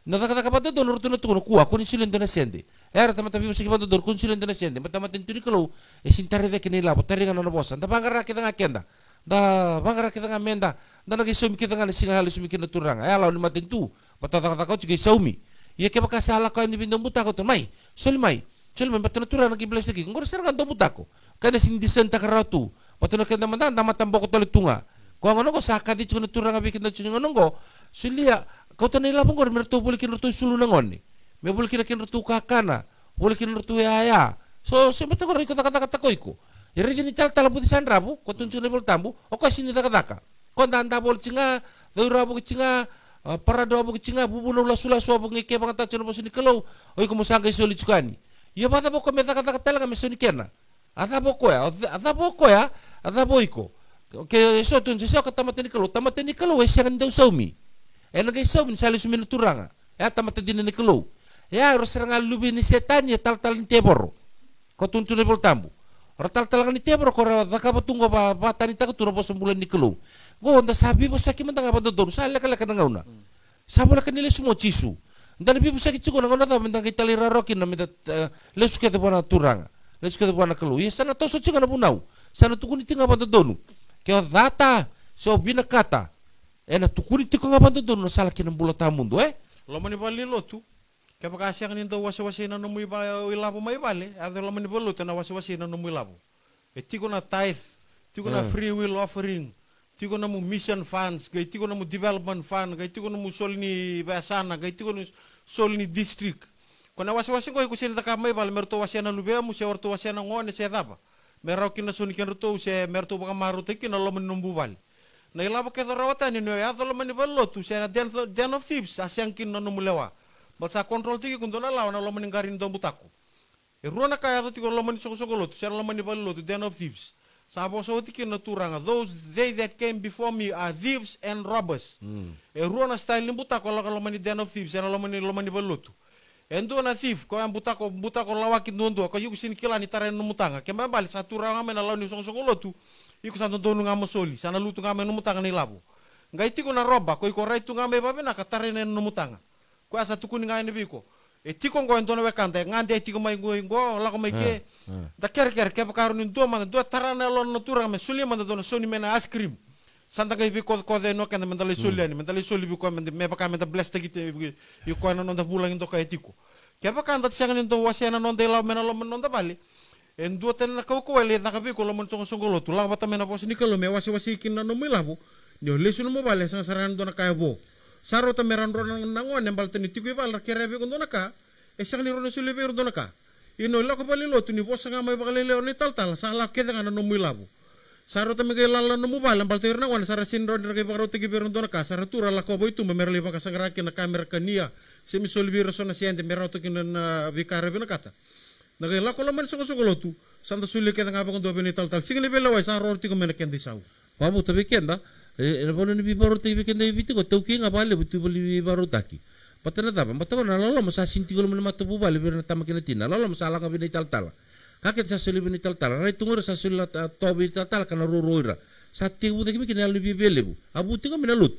Nakakata kapatid do nurtuno tuno kuha kun silendo na sende. Era tamata bibo sige patod kun silendo na sende. Matamatin tuni kalo e sintare de kinila potari kan no bosan. Tapangara kita ngakenda. Da bangara kita ngamenda. Da nagi sumi kita ngani singa halis sumi kina turanga. Ya lawan matin tu. Patata kau juga saumi. Ya ke baka salah kau ni bindong buta ko tu mai. Soli mai patuna turanga nagi belas lagi. Ngor serang kanto buta ko. Kada sindi senta karatu. Patuna kenda mandan tamatan boko tole tunga. Ko ngono ko sakati chuna turanga bikin chuna ngono ko. Sulia kau tu nila pun ngor mertu boleh kina tu sulu nangoni. Me boleh kina tu kakana. Boleh kina tu ya. So sebetulnya ko ikut kata-kata ko iko. Jadi ini tal putih sandrabu, kau tunjuk nebol tambu, oke sini taka-taka. Kau anda bol cinga, daurabu cinga, paradoabu cinga, bubu nula sula suabu ngeke bangat tak cina bosini kalau, oi kau musangga isoli cukani. Ya bata boko meta kata tela kami soni kena. Ada boko ya, ada boiko. Oke so tun sisa kata mateni kalau wes yang ndau saumi. Enak saumi sali sumi turanga. Ya tamateni ni kalau. Ya harus serangan lubi ni setan ya tal ni tebor. Kau tunjuk nebol tambu. Ratal talaga ni tebro kora daka patungo ba batani taka turo bos bulan ni kelung. Go onda sabi bos saki mentang apa dodor sala kala kana ngauna. Sabula kanile sumo cisu. Ndan bi bos saki cuko ngauna ta mentang kita lira rokin na meta lesu kete bona turanga. Lesu kete bona kelung. Ya sana to so cinga na bunau. Sana tukuni tinga apa dodonu. Ke data so bina kata. Ena tukuni tiko ngapa dodonu sala kina bula tamundo Lo mani bali lotu. Kaya kasi ang ninto wasi-wasi na numuy ilapo may bali, at laman ni baluto na wasi-wasi na numuy ilapo. Tiko na tithe, tiko na free will offering, tiko na mo mission funds, kaya tiko na mo development fund, kaya tiko na mo sol ni Bayasana, kaya tiko na sol ni district. Kung na wasi-wasi ko, kusin na may bali, merto wasi na lubea mo, siya warto wasi na ngone, siya tapa. Meraw kinasunikin rito, siya merto baka marutik, kinalaman numbu bali. Na ilapo kaya rawatan nyo, at laman ni baluto, siya na den of thieves, asyang kinanumulewa. Basa kontrol tiki kundo na lawan lo meninggarin do butaku. Ruana kaya to tiko lo meni soko-soko to sera lo meni ballo to den of thieves. Sabo so tiki na turanga they that came before me are thieves and robbers. Ruana style ni butako lo meni den of thieves sera lo meni ballo to. Endo na thief ko ang butako lawakin dondo ko yuko sinikila ni taren no mutanga. Kemba bali sa turanga men lawan ni soko-soko to. Iku sa dondo nga mosoli sana lutu nga men no mutanga ni labo. Ngai tiko na roba ko iko right nga me babe na kataren no mutanga. Ko asa tukuni ngai nebiko tiko ngo ndona wekanda ngande tiko mai ngo la ko mai ke da ker ke pakaru ni do man do tarana lon no turang me suli man do soni mena ice cream santa kai ko de no kan mentale suli bi ko me pakame da blast gite yu ko non da bulang ndo kai tiko ke pakanda tsangan ndo wasena non de la mena lo non da bali en do ten na ko ele da kabi ko lo mon songo lo tu la bata mena pos ni kalo me wasi kin no milabu ni lesu no bale sang saran do na kai bo Saro ta meran ron nangon nembal teni tiku ibal kerebe kondo naka esang ni ron sulebe ron naka ino la ko bali lo tuni bosa nga mai bakale le tal sala ke ngana no milabu saro ta mege lala no mobile nembal ter nangon sara sin ron ke bakaro tigi ron naka sara tura la ko boitu merle baka sangra ke na kamera kania semi solbi rosona siente merato ke na vikare be nakata nage la ko la man so lo tu santa sulle ke nga bakon do be tal single be la wai saro tiku men kendi sau pamu tabe kenda bono ni baru tei kenda ibiti ko tauki nga bale butu bali baru taki patana tapa matako na lolo masa sinti ko man matu bali berna tamakina tina lolo masala ka binai tal kaket sa suli binai tal rai tungur sa suli tobi tal kana roroira sa tiu de kimi kina libi belebu abuti ko minalut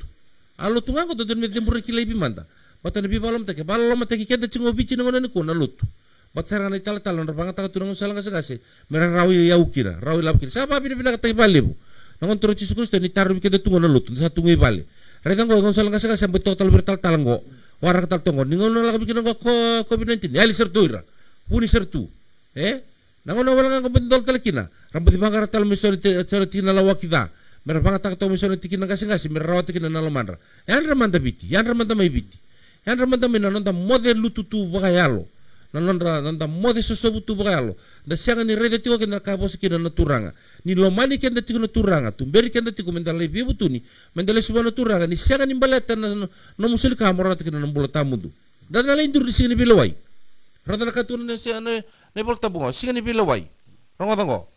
alo tunga ko to me tempur kilai bimanda patana bi balom take balom take kenda cingo bici ngona ni ko na lut batsara na tal na banga ta tunang sala ngase mera rawi yaukira rawi lapkira sa ba bina ka balebu Nangon turo Yesus Kristus ni taruh kita tunggu na lut sa tungi bali. Retang ko ngon salang kasa sampai total bertal talanggo. Warak tal tongon ningon na lagi bikin ko COVID-19. Ya li sertuira. Puni sertu. Nangon wala nga bendol talakina. Rambut bangara tal misori tina lawa kita. Mer banga tak to misori tikina kasi mer rawat tikina na lamandra. Yan ramanda biti. Yan ramanda mai biti. Yan ramanda mina nonda model lututu bagayalo. Nonda model sosobutu bagayalo. Da sianga ni rede tiko kena kabos kina na turanga. Ni lomani kenda tiko na turanga tumberi kenda tiko mendale bi butuni mendale subana turanga ni sianga ni balata no musul kamera tiko na mbula tamundu dan ala indur di sini bilawai rada katun ne siana ne bolta bungo sini bilawai rongotango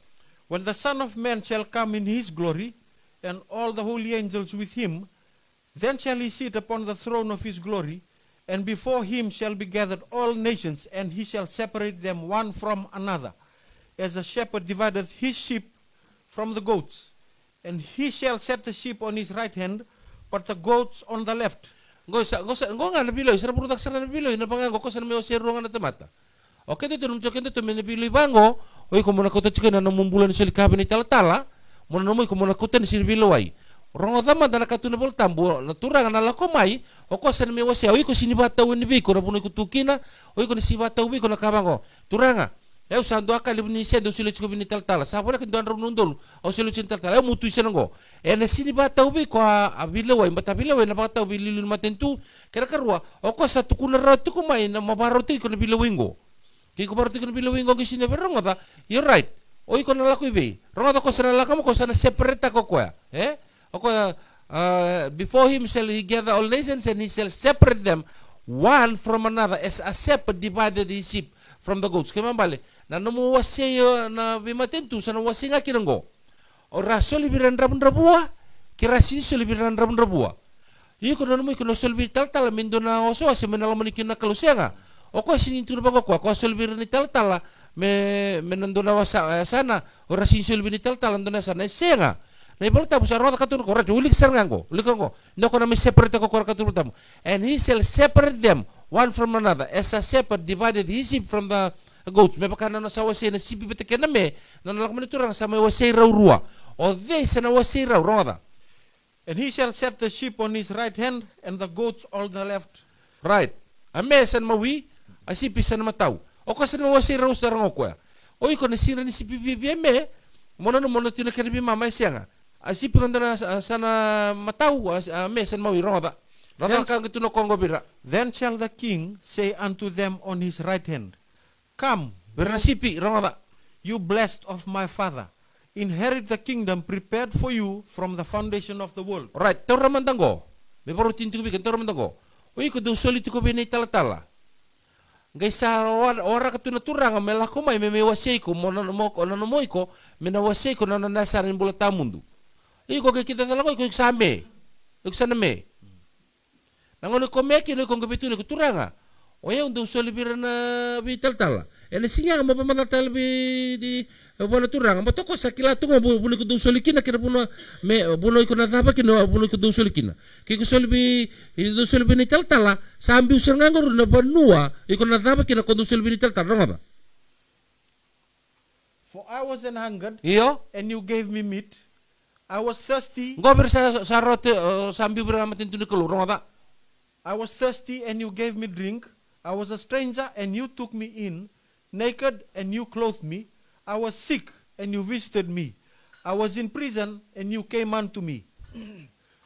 when the son of man shall come in his glory and all the holy angels with him then shall he sit upon the throne of his glory and before him shall be gathered all nations and he shall separate them one from another as a shepherd divideth his sheep from the goats, and he shall set the sheep on his right hand, but the goats on the left. Go nga na biloy, sara produk sara na biloy, na pangango ko sa na may osero nga na tamata. Okay, dito nung chokin dito may nabiloy bango, oy kung muna ko to chikin na namumbulan sa likabi ni talatala, mo na mo ko mo na kutan si bilawai rongo tama dana katuna bol tambo na turanga na lako mai o ko san me wase o ko sini bata woni bi ko na puno ko tukina o ko si bata bi ko na kabango turanga eu sando akali ni sendo silo chiko bini taltala sa bola kin don rundol o silo chin taltala mutu isenango ene sini bata ubi ko a bilawai mata bilawai na bata ubi lilun matentu kera karua o ko sa tukuna ratu ko mai na mabaroti ko na bilawingo ki ko baroti ko na bilawingo ki sini berongo ta you're right o ko na lako ibe rongo ta ko sana lako ko sana separate ko ko o ko before him shall he gather all nations and he shall separate them one from another as a shepherd divided his sheep from the goats kema bale na nomo wase na bimatentu sana wase nga kinango ora soli biran rabun rabua kira sini soli biran rabun rabua iko nomo iko no soli tal mindona oso ase menalo manikina kalusenga o ko sini tu bago ko soli biran tal me menandona wasa sana ora sini soli biran tal ndona sana senga na ibal tabu sa rota katun ko rata ulik sarngango ulikongo no ko na me separate ko katun tamu and he shall separate them one from another as a shepherd divided his sheep from the goats me pakana na sa wase na sipi bete kena me na nalak maniturang sa may wase rua o they sa na wase roda And he shall set the sheep on his right hand and the goats on the left. right ame san mawi a sipi san matau o ka san wase sa rango ko o iko na sira ni sipi bi me mona no mona tina kena bi mama sianga a sipi kandana sana matau a me san mawi roda roda ka gitu no kongo bira Then shall the king say unto them on his right hand, Come, bira sipi roda you blessed of my father, inherit the kingdom prepared for you from the foundation of the world. right tora mandango me baru tintu bi tora mandango o iko do solito ko bene tala ngai sa ora ka tuna turanga me lako mai me wasei ko mo no mo iko me na wasei ko na nasarin bula tamundu iko ke kita tala ko iko exame eksana me nangono ko me ki no ko gabitu ko turanga o ye undo solibira na bi tala ene singa mo pa matatal bi di bona turanga mo to ko sakila tunga bu ko do solikina kira puno me buno ko na tapa kino buno ko do solikina ki ko solibi do solibi ni tala sambi usanga ngor na banua iko na tapa kino ko do solibi ni tala ronga For I was an hungered, iyo and you gave me meat. I was thirsty, gober sa rote sambi berama tintu ni kelo ronga I was thirsty, and you gave me drink. I was a stranger, and you took me in. Naked, and you clothed me. I was sick, and you visited me. I was in prison, and you came unto me.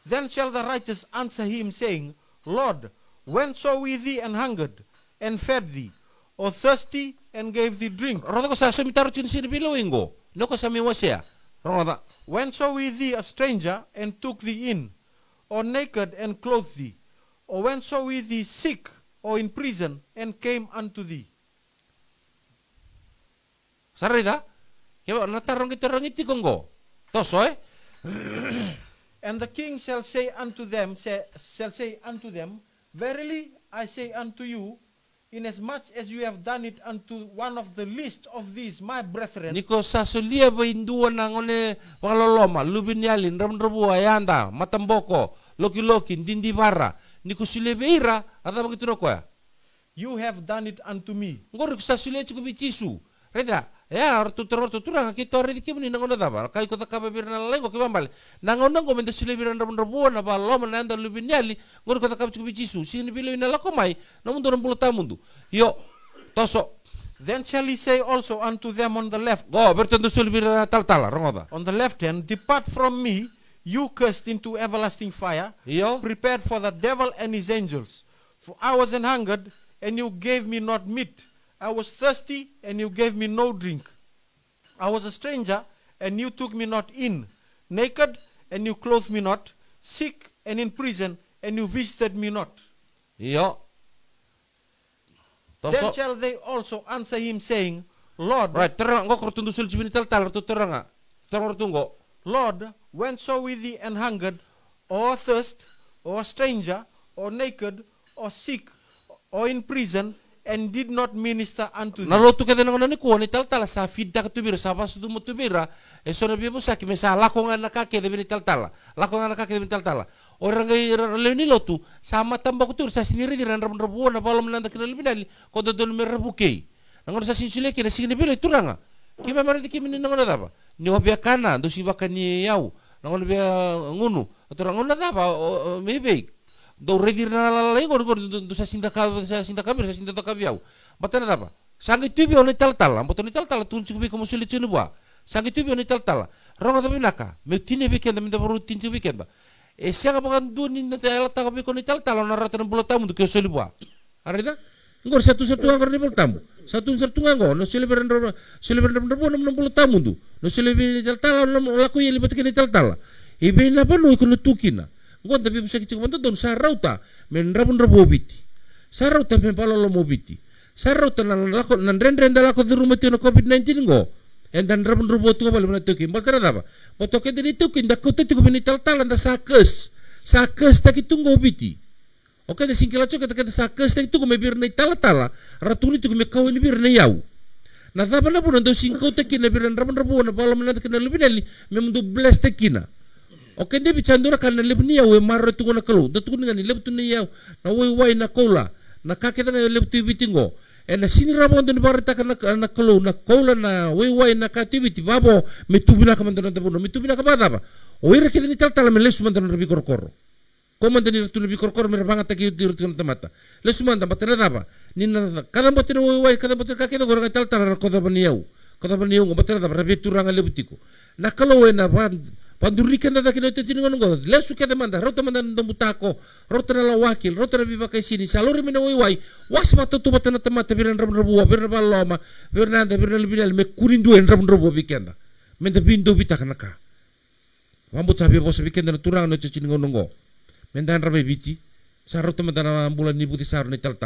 Then shall the righteous answer him, saying, Lord, when saw we thee and hungered, and fed thee, or thirsty, and gave thee drink? rota ko sa sumitaro chin sini bilo ingo no ko sa mi wasea ronga When saw we thee a stranger, and took thee in, or naked, and clothed thee? Or when saw we thee sick, or in prison, and came unto thee? sarida kaya natarong kita rangiti kongo toso And the king shall say unto them, Verily I say unto you, inasmuch as you have done it unto one of the least of these my brethren, niko sa sulia ba indua na ngone pangaloloma lubinyalin ramdrabua yanda matamboko loki dindi bara niko sulia beira ada begitu no ko you have done it unto me. ngor sa sulia cukup bichisu reda ya ortu turang kita ori dikimni nangono daba kai ko takaba birna lengo ke bambal nangono ngo mento sulia biran ramdrabua na ba lo mananda lubinyali ngor ko takaba cukup bichisu sini bilo ina lakomai namun dorong bulu tamundu yo toso Then shall he say also unto them on the left, go bertentu sulia tal rongoda on the left hand, Depart from me, you cursed, into everlasting fire, iyo prepared for the devil and his angels. For I was an hungered, and you gave me not meat. I was thirsty, and you gave me no drink. I was a stranger, and you took me not in. Naked, and you clothed me not. Sick, and in prison, and you visited me not. iyo Then toso shall they also answer him, saying, Lord, right terang ngo kortundu sul cibini tal tu teranga terang tunggo Lord, when saw we thee an hungered, or thirst, or a stranger, or naked, or sick, or in prison, and did not minister unto thee? nalotu kete nangono ni kuoni tal sa fidda katubira sa pasu tu mutubira e sono bibo saki mesa lakongan nakake de bini tal lakongan nakake de bini tal orang gai leuni lotu sama tambah kutur sa sendiri di ran rabu na balom nanda kena lebih dali ko do dol merabuke nangono sa sinsule kena sini bilo turanga kima mari dikimi nangono daba ni wabia kana do si baka ni yau nangon be ngunu atau ngunu apa mebe do redir na lalai ngor do sa sinda kabir sa sinda to kabiau batana apa sangi tubi oni tal amboto ni tal tunjuk be como sele chunu bua sangi tubi oni tal ronga do binaka me tine weekend me do rutin tu weekend e sianga bagan do ni na tal be ko ni tal na ratan bulo tamu do ke sele bua arida ngor satu ngor ni bulo tamu satu ngor no sele berendro bo no bulo tamu do no sele be tal no laku yeli batke ni tal ibe na pa no ko tukina ngor tapi bisa kitu manto don sarauta men rabun robiti sarauta men palolo mobiti sarauta nan lako nan rendre ndalako di rumah tino COVID-19 ngo endan rabun robotu ngabal mana tukin baltara apa potoke dini tukin da kote tuku bini tal anda sakes taki tunggo biti oke de singkila choke taka sakes taki tuku me birna tal ratuni tuku me kawini birna yau na daba na pun ando singko taki na birna rabun rabu na pala mana taki na lubinali me mundu bless taki na oke de bicandura kana lebni yau e marro tuku na kalu da tuku ngani lebu tuni yau na wai na kola na kaketa nga lebu tu bitingo na sinirabon don barita ka na kolo na kola na wai na kativiti babo mitubina ka mandana tabuno mitubina ka bada ba o ira kita ni tal me lesu mandana rabi korkoro ko mandani tu rabi korkoro me banga ta ki dir tu tamata lesu mandana batana daba ni na kada botina wai kada botina ka kita gorga tal ko da baniau batana daba rabi turanga lebutiko na kalo na pandurikan na kino tino ngo lesu kada manda rota manda ndambutako rota na wakil rota na biba kay sini saluri mina wai was matutu batana tamata biran rabu biran baloma biran lebinal me kunindu en rabu bikenda menda bindo bitakana ka wambut sabi bos bikenda na turang no cicin ngo menda rabe biti sarota manda na bulan ni buti sar ni tal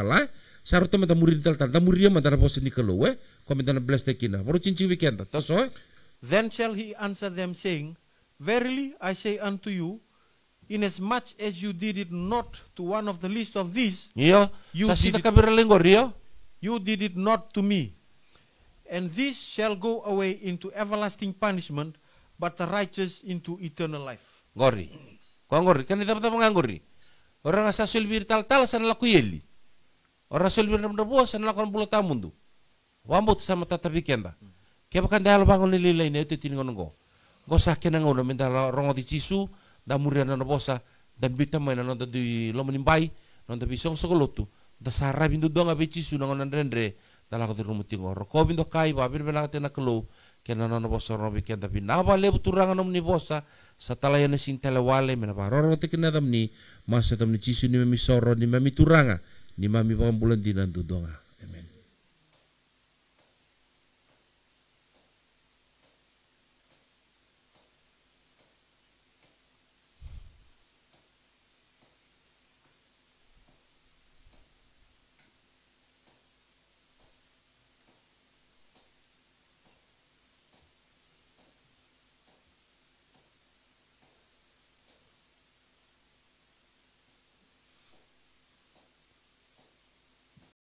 sarota manda muri tal da muri manda bos ni kalo komenda na bless tekina baru cinci bikenda toso then shall he answer them saying, verily I say unto you, inasmuch as you did it not to one of the least of these, you did it not to me. And this shall go away into everlasting punishment, but the righteous into eternal life. Ngori. Kau ngori, kan kita mengangori. Orang asal sulbir tal san laku yeli. Orang sulbir namdabuah san lakukan bulu tamundu. Wambut sama tatapi kenda. Kaya bakan dahal bangun nililay na ito tiningonongo. Gosakin na ngono minta rongo di cisu da murian na bosa da bita mai na di lomanimbay non da bisong sokolotu da sara bindu donga be cisu na ngonan rendre da la ko rumu tingo ro ko bindo kai ba bin bela tena kelo kena na bosa ro be kenda bin na ba le buturangan ni bosa sa talayan na sintele wale mena ba ro te kena dam ni masa dam ni cisu ni mi soro ni mami turanga ni mami pambulan dinan du donga